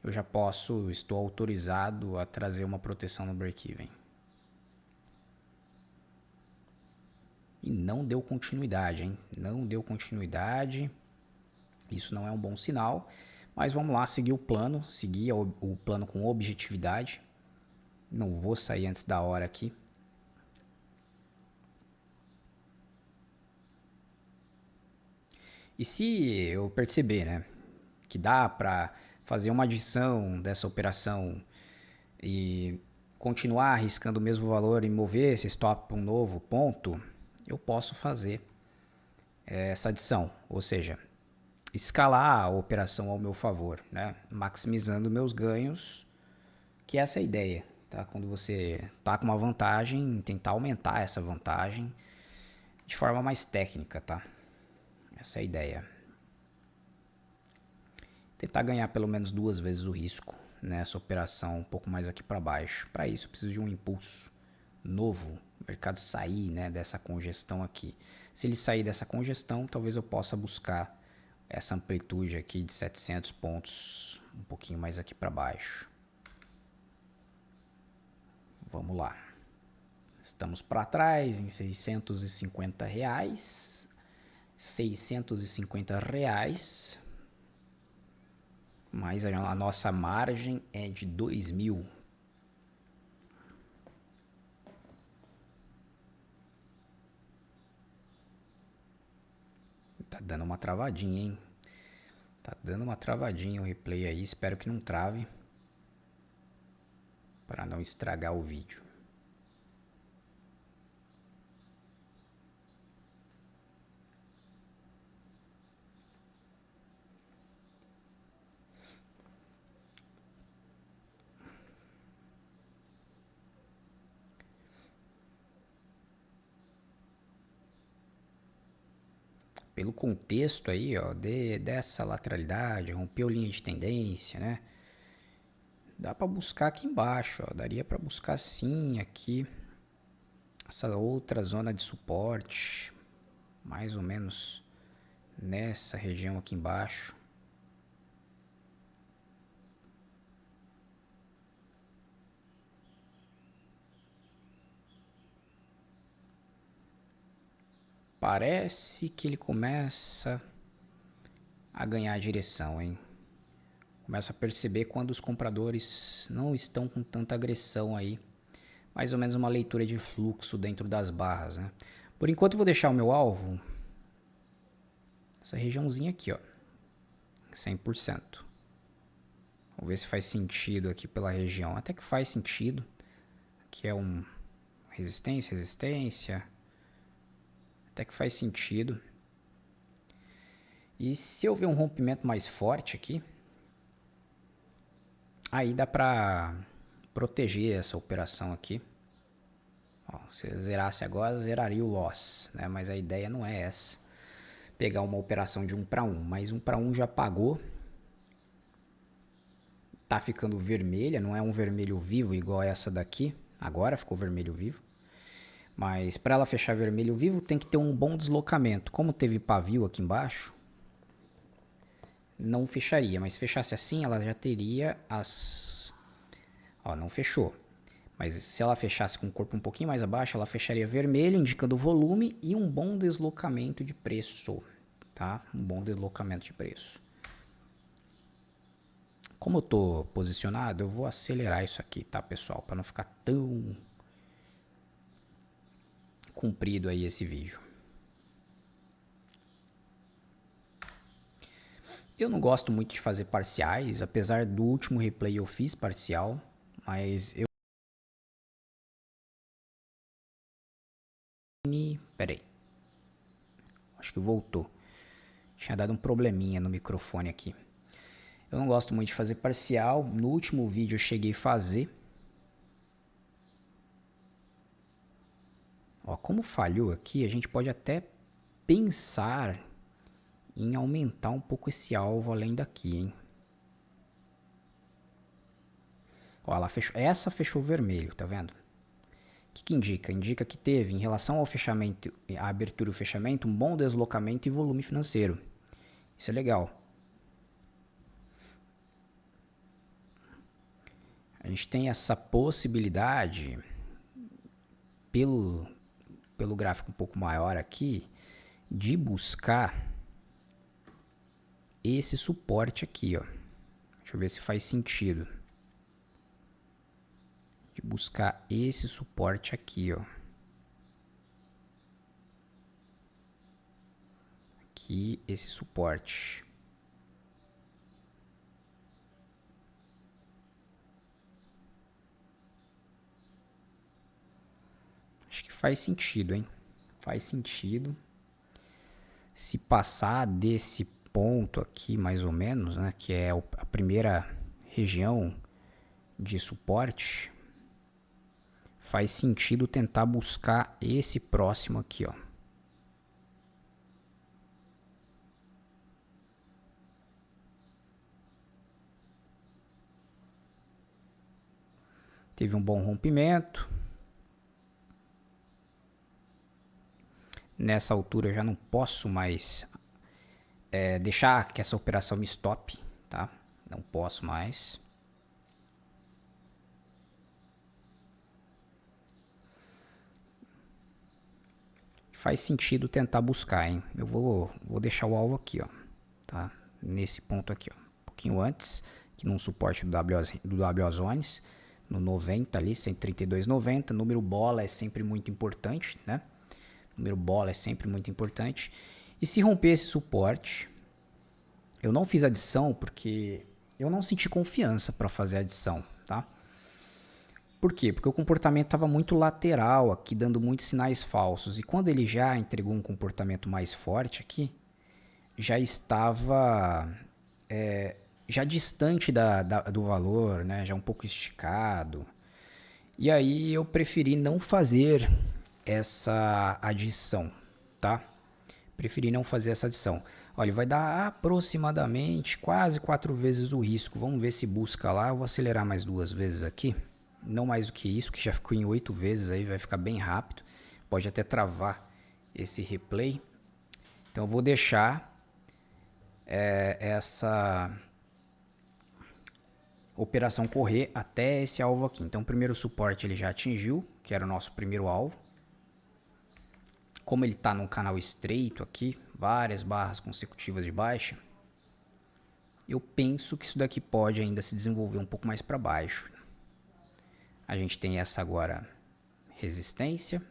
Eu já estou autorizado a trazer uma proteção no break-even. E não deu continuidade, hein? Não deu continuidade. Isso não é um bom sinal. Mas vamos lá, seguir o plano. Seguir o plano com objetividade. Não vou sair antes da hora aqui. E se eu perceber, né, que dá para fazer uma adição dessa operação e continuar arriscando o mesmo valor e mover esse stop para um novo ponto, eu posso fazer essa adição, ou seja, escalar a operação ao meu favor, né? Maximizando meus ganhos, que essa é a ideia, tá? Quando você tá com uma vantagem, tentar aumentar essa vantagem de forma mais técnica, tá? Essa é a ideia. Tentar ganhar pelo menos 2 vezes o risco nessa operação um pouco mais aqui para baixo. Para isso eu preciso de um impulso novo, o mercado sair, né, dessa congestão aqui. Se ele sair dessa congestão, talvez eu possa buscar essa amplitude aqui de 700 pontos um pouquinho mais aqui para baixo. Vamos lá. Estamos para trás em R$650. R$650. Mas a nossa margem é de 2.000. Tá dando uma travadinha, hein? Tá dando uma travadinha o replay aí. Espero que não trave. Para não estragar o vídeo. Pelo contexto aí, ó, dessa lateralidade, rompeu linha de tendência, né? Dá para buscar aqui embaixo, ó, daria para buscar sim aqui essa outra zona de suporte, mais ou menos nessa região aqui embaixo. Parece que ele começa a ganhar direção, hein? Começa a perceber quando os compradores não estão com tanta agressão aí. Mais ou menos uma leitura de fluxo dentro das barras, né? Por enquanto eu vou deixar o meu alvo essa regiãozinha aqui, ó, 100%. Vamos ver se faz sentido aqui pela região. Até que faz sentido. Aqui é um resistência, resistência. Até que faz sentido. E se eu ver um rompimento mais forte aqui, aí dá pra proteger essa operação aqui. Ó, se eu zerasse agora, zeraria o loss, né? Mas a ideia não é essa. Pegar uma operação de 1 para 1. Mas 1 para 1 já pagou. Tá ficando vermelha, não é um vermelho vivo igual essa daqui. Agora ficou vermelho vivo. Mas para ela fechar vermelho vivo tem que ter um bom deslocamento. Como teve pavio aqui embaixo, não fecharia. Mas se fechasse assim, ela já teria as... Ó, não fechou. Mas se ela fechasse com o corpo um pouquinho mais abaixo, ela fecharia vermelho, indicando volume e um bom deslocamento de preço. tá? Um bom deslocamento de preço. Como eu tô posicionado, eu vou acelerar isso aqui, tá, pessoal? Para não ficar tão comprido aí esse vídeo. Eu não gosto muito de fazer parciais, apesar do último replay eu fiz parcial, mas eu... Peraí. Acho que voltou. Tinha dado um probleminha no microfone aqui. Eu não gosto muito de fazer parcial. No último vídeo eu cheguei a fazer. Ó, como falhou aqui, a gente pode até pensar em aumentar um pouco esse alvo além daqui, hein? Ó, ela fechou, essa fechou vermelho, tá vendo? O que indica? Indica que teve, em relação ao fechamento, a abertura e o fechamento, um bom deslocamento e volume financeiro. Isso é legal. A gente tem essa possibilidade, pelo gráfico um pouco maior aqui, de buscar esse suporte aqui, ó. Deixa eu ver se faz sentido. De buscar esse suporte aqui, ó. Aqui, esse suporte. Acho que faz sentido, hein? Faz sentido. Se passar desse ponto aqui, mais ou menos, né? Que é a primeira região de suporte, faz sentido tentar buscar esse próximo aqui, ó. Teve um bom rompimento. Nessa altura eu já não posso mais deixar que essa operação me stop, tá? Não posso mais. Faz sentido tentar buscar, hein? Eu vou deixar o alvo aqui, ó, tá? Nesse ponto aqui, ó. Um pouquinho antes, aqui num suporte do WO Zones, no 90 ali, 132,90. Número bola é sempre muito importante, né? Número bola é sempre muito importante. E se romper esse suporte, eu não fiz adição porque eu não senti confiança para fazer adição, tá? Por quê? Porque o comportamento estava muito lateral aqui, dando muitos sinais falsos. E quando ele já entregou um comportamento mais forte aqui, já estava já distante do valor, né? Já um pouco esticado. E aí eu preferi não fazer essa adição, tá? Preferi não fazer essa adição. Olha, vai dar aproximadamente quase 4 vezes o risco. Vamos ver se busca lá. Eu vou acelerar mais 2 vezes aqui. Não mais do que isso, que já ficou em 8 vezes aí, vai ficar bem rápido. Pode até travar esse replay. Então eu vou deixar essa operação correr até esse alvo aqui. Então o primeiro suporte ele já atingiu, que era o nosso primeiro alvo. Como ele está num canal estreito aqui, várias barras consecutivas de baixa, eu penso que isso daqui pode ainda se desenvolver um pouco mais para baixo. A gente tem essa agora resistência.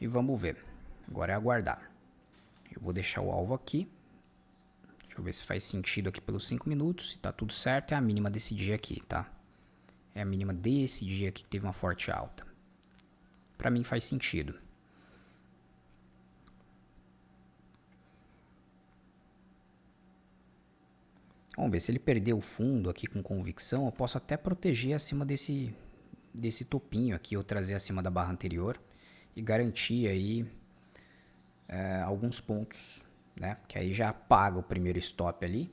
E vamos ver. Agora é aguardar. Eu vou deixar o alvo aqui. Deixa eu ver se faz sentido aqui pelos 5 minutos. Se tá tudo certo, é a mínima desse dia aqui, tá? É a mínima desse dia aqui que teve uma forte alta. Para mim faz sentido. Vamos ver, se ele perder o fundo aqui com convicção, eu posso até proteger acima desse topinho aqui, ou trazer acima da barra anterior e garantir aí alguns pontos, né? Que aí já paga o primeiro stop ali.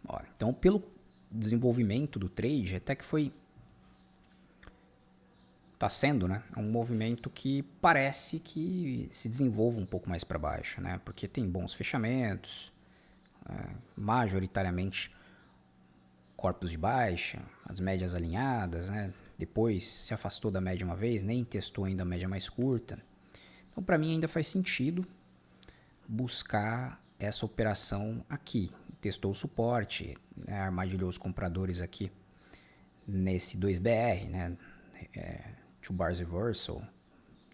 Ó, então, pelo desenvolvimento do trade, até que foi tá sendo, né, um movimento que parece que se desenvolva um pouco mais para baixo, né, porque tem bons fechamentos, majoritariamente corpos de baixa, as médias alinhadas, né, depois se afastou da média uma vez, nem testou ainda a média mais curta. Então, para mim ainda faz sentido buscar essa operação aqui. Testou o suporte, né, armadilhou os compradores aqui nesse 2BR, né, Two Bars Reversal,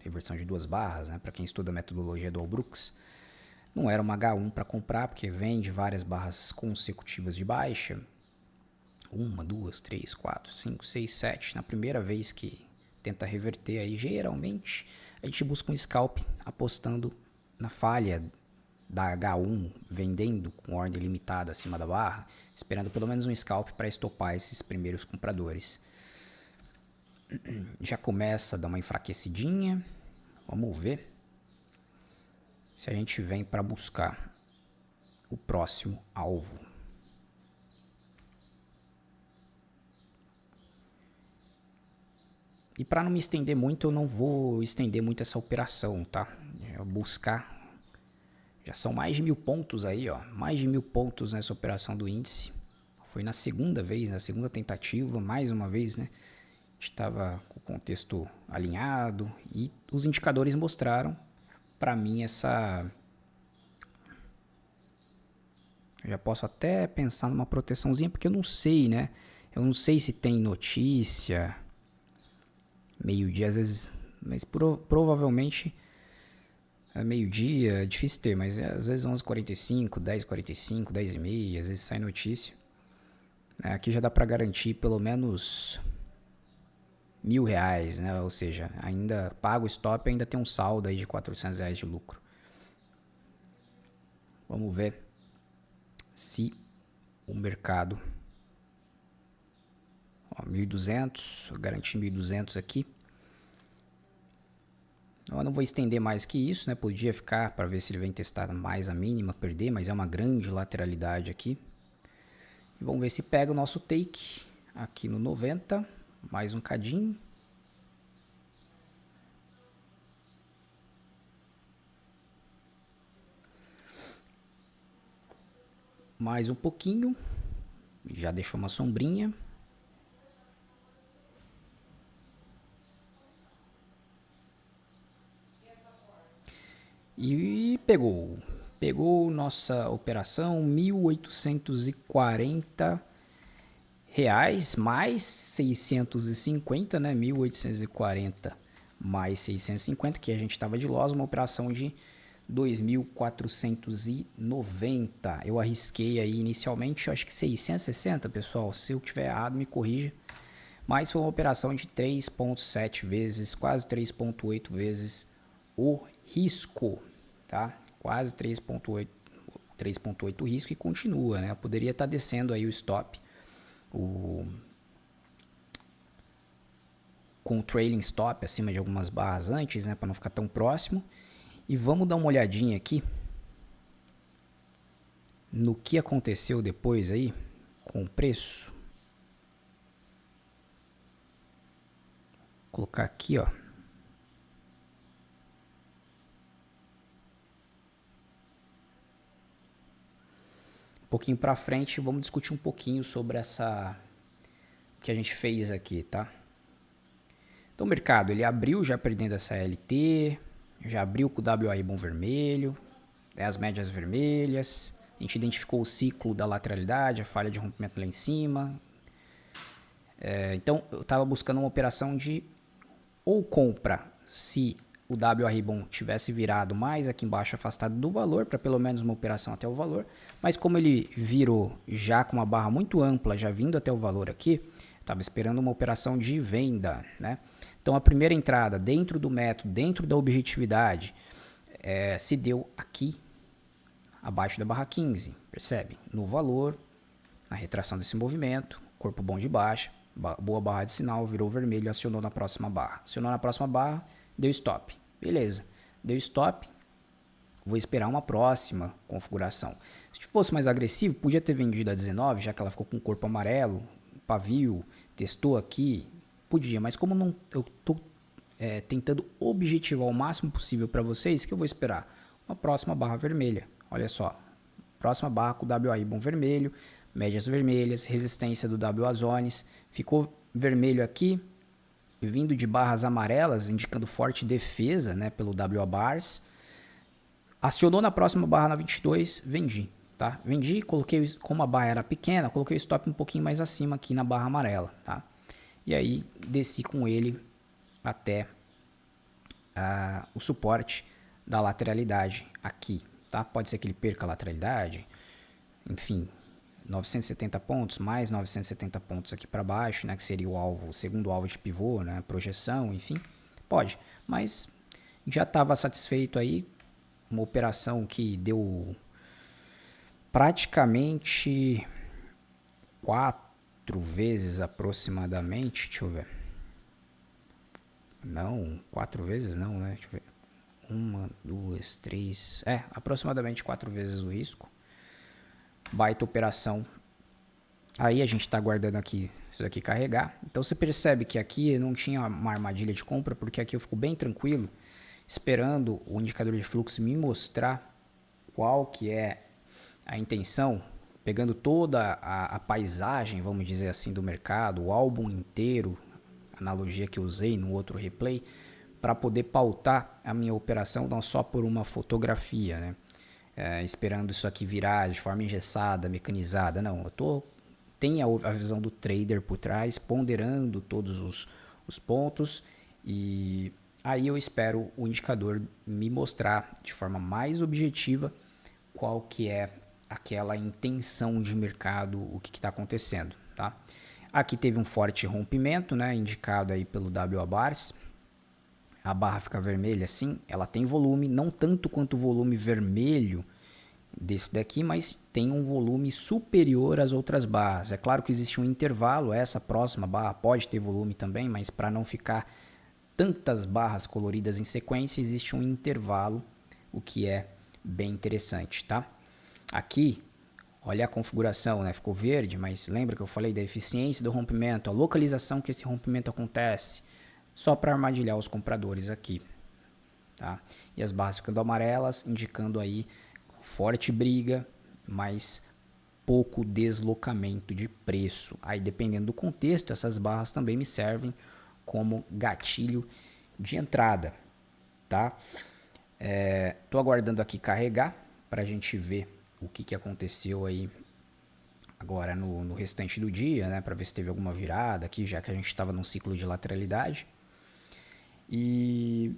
reversão de 2 barras, né, para quem estuda a metodologia do Brooks. Não era uma H1 para comprar, porque vem de várias barras consecutivas de baixa. 1, 2, 3, 4, 5, 6, 7. Na primeira vez que tenta reverter, aí geralmente a gente busca um scalp apostando na falha da H1, vendendo com ordem limitada acima da barra, esperando pelo menos um scalp para estopar esses primeiros compradores. Já começa a dar uma enfraquecidinha. Vamos ver se a gente vem para buscar o próximo alvo. E para não me estender muito, eu não vou estender muito essa operação, tá? Eu buscar. Já são mais de 1000 pontos aí, ó. Mais de 1000 pontos nessa operação do índice. Foi na segunda vez, na segunda tentativa, mais uma vez, né? A gente estava com o contexto alinhado e os indicadores mostraram para mim essa. Eu já posso até pensar numa proteçãozinha, porque eu não sei, né? Eu não sei se tem notícia. Meio-dia, às vezes. Mas provavelmente. Meio-dia, é difícil ter, mas às vezes 11h45, 10h45, 10h30, às vezes sai notícia. Aqui já dá para garantir pelo menos R$1.000, né? Ou seja, ainda paga o stop e ainda tem um saldo aí de R$400 de lucro. Vamos ver se o mercado... 1.200, garanti 1.200 aqui. Eu não vou estender mais que isso, né? Podia ficar para ver se ele vem testar mais a mínima, perder, mas é uma grande lateralidade aqui. E vamos ver se pega o nosso take aqui no 90, mais um cadinho. Mais um pouquinho, já deixou uma sombrinha. E pegou nossa operação, R$1.840 mais 650, né? 1.840 mais 650, que a gente estava de loss, uma operação de 2.490. Eu arrisquei aí inicialmente, acho que 660, pessoal. Se eu tiver errado, me corrija. Mas foi uma operação de 3,7 vezes, quase 3,8 vezes o risco, tá? Quase 3,8 risco e continua, né? Eu poderia estar descendo aí o stop, com o trailing stop acima de algumas barras antes, né? Para não ficar tão próximo. E vamos dar uma olhadinha aqui no que aconteceu depois aí com o preço. Vou colocar aqui, ó. Um pouquinho para frente, vamos discutir um pouquinho sobre o que a gente fez aqui, tá? Então o mercado, ele abriu já perdendo essa LT, já abriu com o WAI bom vermelho, né, as médias vermelhas, a gente identificou o ciclo da lateralidade, a falha de rompimento lá em cima. Então eu estava buscando uma operação de ou compra se o WR bom tivesse virado mais aqui embaixo afastado do valor, para pelo menos uma operação até o valor, mas como ele virou já com uma barra muito ampla, já vindo até o valor aqui, estava esperando uma operação de venda, né? Então a primeira entrada dentro do método, dentro da objetividade, se deu aqui, abaixo da barra 15, percebe? No valor, na retração desse movimento, corpo bom de baixa, boa barra de sinal, virou vermelho, acionou na próxima barra. Acionou na próxima barra, deu stop. Beleza, deu stop, vou esperar uma próxima configuração. Se fosse mais agressivo, podia ter vendido a 19, já que ela ficou com o corpo amarelo, pavio, testou aqui, podia, mas como não, eu estou tentando objetivar o máximo possível para vocês, que eu vou esperar uma próxima barra vermelha. Olha só, próxima barra com o WA Ribbon vermelho, médias vermelhas, resistência do WA Zones, ficou vermelho aqui, vindo de barras amarelas, indicando forte defesa, né, pelo WA Bars. Acionou na próxima barra na 22, vendi, tá? Vendi, coloquei, como a barra era pequena, coloquei o stop um pouquinho mais acima aqui na barra amarela, tá? E aí desci com ele até o suporte da lateralidade aqui, tá? Pode ser que ele perca a lateralidade, enfim, 970 pontos, mais 970 pontos aqui para baixo, né? Que seria o alvo, o segundo alvo de pivô, né? Projeção, enfim, pode, mas já estava satisfeito aí, uma operação que deu praticamente 4 vezes aproximadamente, deixa eu ver. Não, 4 vezes não, né? Deixa eu ver. 1, 2, 3. Aproximadamente 4 vezes o risco. Baita operação. Aí a gente está aguardando aqui isso daqui carregar. Então você percebe que aqui não tinha uma armadilha de compra, porque aqui eu fico bem tranquilo, esperando o indicador de fluxo me mostrar qual que é a intenção, pegando toda a paisagem, vamos dizer assim, do mercado, o álbum inteiro, analogia que eu usei no outro replay, para poder pautar a minha operação não só por uma fotografia, né? Esperando isso aqui virar de forma engessada, mecanizada. Não, tem a visão do trader por trás, ponderando todos os pontos, e aí eu espero o indicador me mostrar de forma mais objetiva qual que é aquela intenção de mercado, o que está acontecendo, tá? Aqui teve um forte rompimento, né, indicado aí pelo WA Bars. A barra fica vermelha assim, ela tem volume, não tanto quanto o volume vermelho desse daqui, mas tem um volume superior às outras barras. É claro que existe um intervalo, essa próxima barra pode ter volume também, mas para não ficar tantas barras coloridas em sequência, existe um intervalo, o que é bem interessante, tá? Aqui, olha a configuração, né? Ficou verde, mas lembra que eu falei da eficiência do rompimento, a localização que esse rompimento acontece, só para armadilhar os compradores aqui, tá? E as barras ficando amarelas, indicando aí forte briga, mas pouco deslocamento de preço. Aí, dependendo do contexto, essas barras também me servem como gatilho de entrada, tá? Tô aguardando aqui carregar para a gente ver o que aconteceu aí agora no restante do dia, né? Para ver se teve alguma virada aqui, já que a gente estava num ciclo de lateralidade. E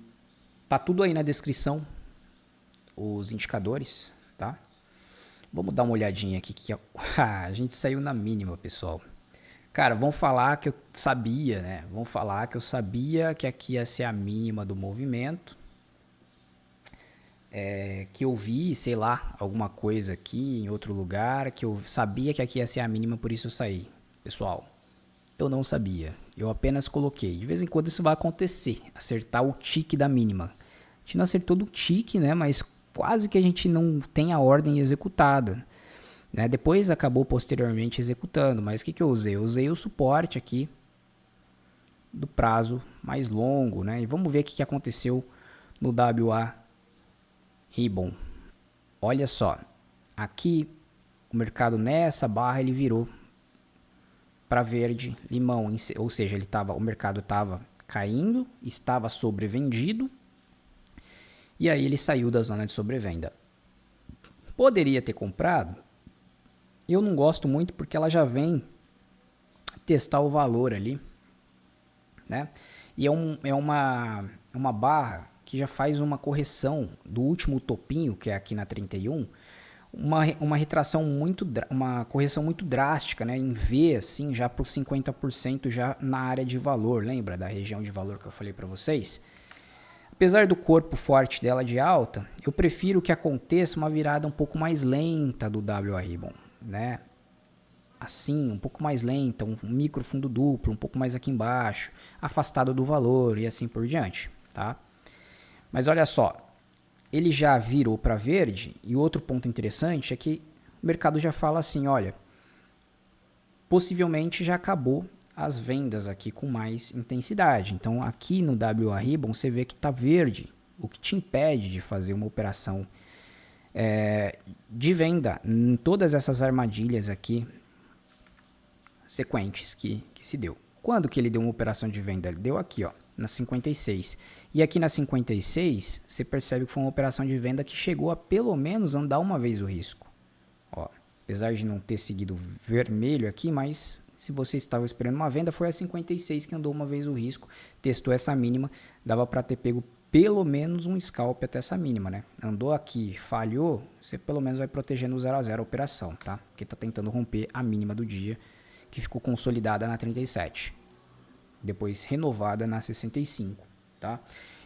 tá tudo aí na descrição, os indicadores, tá? Vamos dar uma olhadinha aqui. A gente saiu na mínima, pessoal. Cara, vão falar que eu sabia, né? Vão falar que eu sabia que aqui ia ser a mínima do movimento. Que eu vi, sei lá, alguma coisa aqui em outro lugar, que eu sabia que aqui ia ser a mínima, por isso eu saí. Pessoal, eu não sabia. Eu apenas coloquei. De vez em quando isso vai acontecer, acertar o tique da mínima. A gente não acertou do tique, né? Mas quase que a gente não tem a ordem executada, né? Depois acabou posteriormente executando, mas o que eu usei? Eu usei o suporte aqui do prazo mais longo, né? E vamos ver o que aconteceu no WA Ribbon. Olha só, aqui o mercado nessa barra ele virou para verde limão, ou seja, o mercado estava caindo, estava sobrevendido, e aí ele saiu da zona de sobrevenda. Poderia ter comprado? Eu não gosto muito porque ela já vem testar o valor ali, né? E é uma barra que já faz uma correção do último topinho, que é aqui na 31, uma retração uma correção muito drástica, né? Em V, assim, já para os 50% já na área de valor, lembra da região de valor que eu falei para vocês? Apesar do corpo forte dela de alta, eu prefiro que aconteça uma virada um pouco mais lenta do WA Ribbon, né? Assim, um pouco mais lenta, um micro fundo duplo, um pouco mais aqui embaixo, afastado do valor e assim por diante, tá? Mas olha só, ele já virou para verde, e outro ponto interessante é que o mercado já fala assim, olha, possivelmente já acabou as vendas aqui com mais intensidade. Então aqui no WA Ribbon você vê que está verde, o que te impede de fazer uma operação de venda em todas essas armadilhas aqui sequentes que se deu. Quando que ele deu uma operação de venda? Ele deu aqui, ó, na 56. E aqui na 56, você percebe que foi uma operação de venda que chegou a pelo menos andar uma vez o risco. Ó, apesar de não ter seguido vermelho aqui, mas se você estava esperando uma venda, foi a 56 que andou uma vez o risco, testou essa mínima, dava para ter pego pelo menos um scalp até essa mínima, né? Andou aqui, falhou, você pelo menos vai protegendo o 0 a 0 a operação, tá? Porque tá tentando romper a mínima do dia, que ficou consolidada na 37. Depois renovada na 65, tá?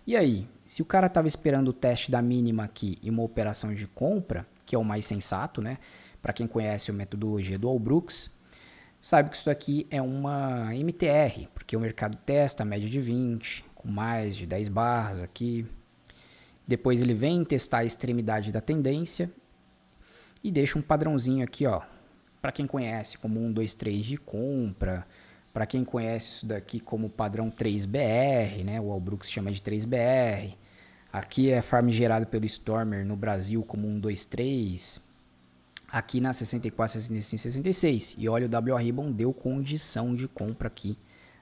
E aí, se o cara tava esperando o teste da mínima aqui e uma operação de compra, que é o mais sensato, né? Para quem conhece a metodologia do Allbrooks, sabe que isso aqui é uma MTR, porque o mercado testa a média de 20, com mais de 10 barras aqui. Depois ele vem testar a extremidade da tendência e deixa um padrãozinho aqui, ó. Para quem conhece como 1, 2, 3 de compra, para quem conhece isso daqui como padrão 3BR, né? O Allbrooks chama de 3BR. Aqui é farm gerado pelo Stormer no Brasil como 1, 2, 3. Aqui na 64, 65, 66. E olha, o WA Ribbon deu condição de compra aqui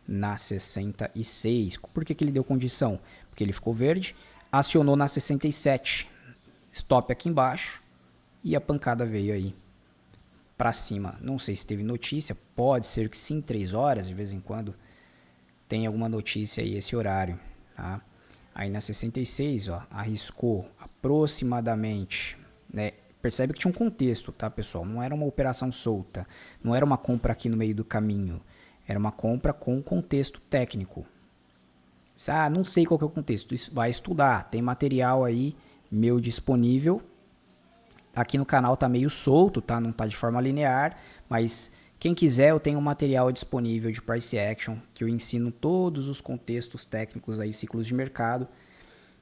na 66. Por que ele deu condição? Porque ele ficou verde, acionou na 67. Stop aqui embaixo e a pancada veio aí para cima. Não sei se teve notícia, pode ser que sim, 3 horas, de vez em quando tem alguma notícia aí esse horário, tá? Aí na 66, ó, arriscou aproximadamente, né? Percebe que tinha um contexto, tá, pessoal? Não era uma operação solta, não era uma compra aqui no meio do caminho, era uma compra com contexto técnico. Ah, não sei qual que é o contexto, isso vai estudar, tem material aí meu disponível. Aqui no canal tá meio solto, tá? Não tá de forma linear, mas quem quiser eu tenho um material disponível de price action que eu ensino todos os contextos técnicos aí, ciclos de mercado,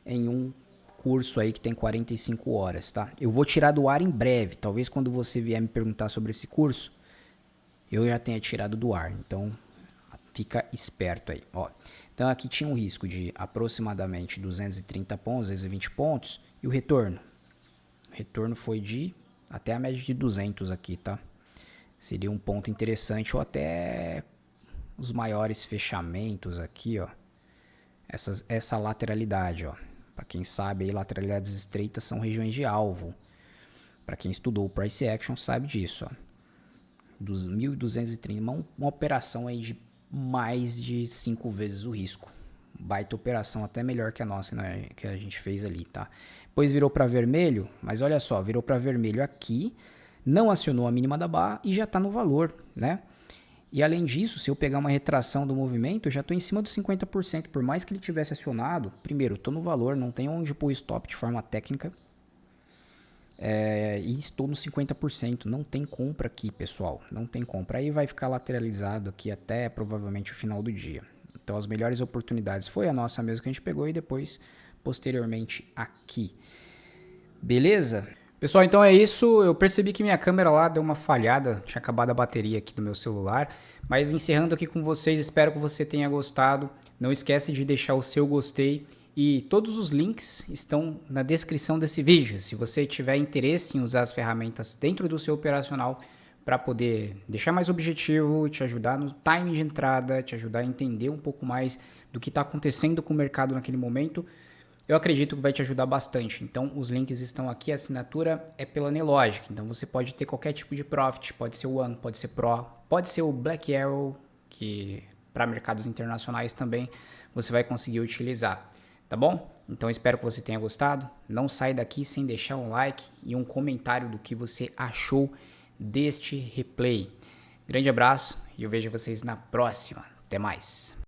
em um curso aí que tem 45 horas, tá? Eu vou tirar do ar em breve, talvez quando você vier me perguntar sobre esse curso, eu já tenha tirado do ar, então fica esperto aí, ó. Então aqui tinha um risco de aproximadamente 230 pontos, 220 pontos e o retorno. O retorno foi de até a média de 200 aqui, tá? Seria um ponto interessante ou até os maiores fechamentos aqui, ó. Essa lateralidade, ó. Para quem sabe, aí, lateralidades estreitas são regiões de alvo. Para quem estudou o price action sabe disso, ó. Dos 1.230, uma operação aí de mais de 5 vezes o risco. Baita operação, até melhor que a nossa, né, que a gente fez ali, tá? Depois virou para vermelho, mas olha só, virou para vermelho aqui, não acionou a mínima da barra e já está no valor, né? E além disso, se eu pegar uma retração do movimento, eu já estou em cima dos 50%, por mais que ele tivesse acionado, primeiro, estou no valor, não tem onde pôr stop de forma técnica, e estou no 50%, não tem compra aqui, pessoal, não tem compra, aí vai ficar lateralizado aqui até provavelmente o final do dia. Então as melhores oportunidades foi a nossa mesmo que a gente pegou e depois posteriormente aqui. Beleza? Pessoal, então é isso. Eu percebi que minha câmera lá deu uma falhada, tinha acabado a bateria aqui do meu celular. Mas encerrando aqui com vocês, espero que você tenha gostado. Não esquece de deixar o seu gostei e todos os links estão na descrição desse vídeo. Se você tiver interesse em usar as ferramentas dentro do seu operacional para poder deixar mais objetivo, te ajudar no timing de entrada, te ajudar a entender um pouco mais do que está acontecendo com o mercado naquele momento, eu acredito que vai te ajudar bastante. Então, os links estão aqui, a assinatura é pela Nelogic. Então, você pode ter qualquer tipo de Profit, pode ser o One, pode ser Pro, pode ser o Black Arrow, que para mercados internacionais também você vai conseguir utilizar, tá bom? Então, espero que você tenha gostado. Não sai daqui sem deixar um like e um comentário do que você achou deste replay. Grande abraço e eu vejo vocês na próxima. Até mais!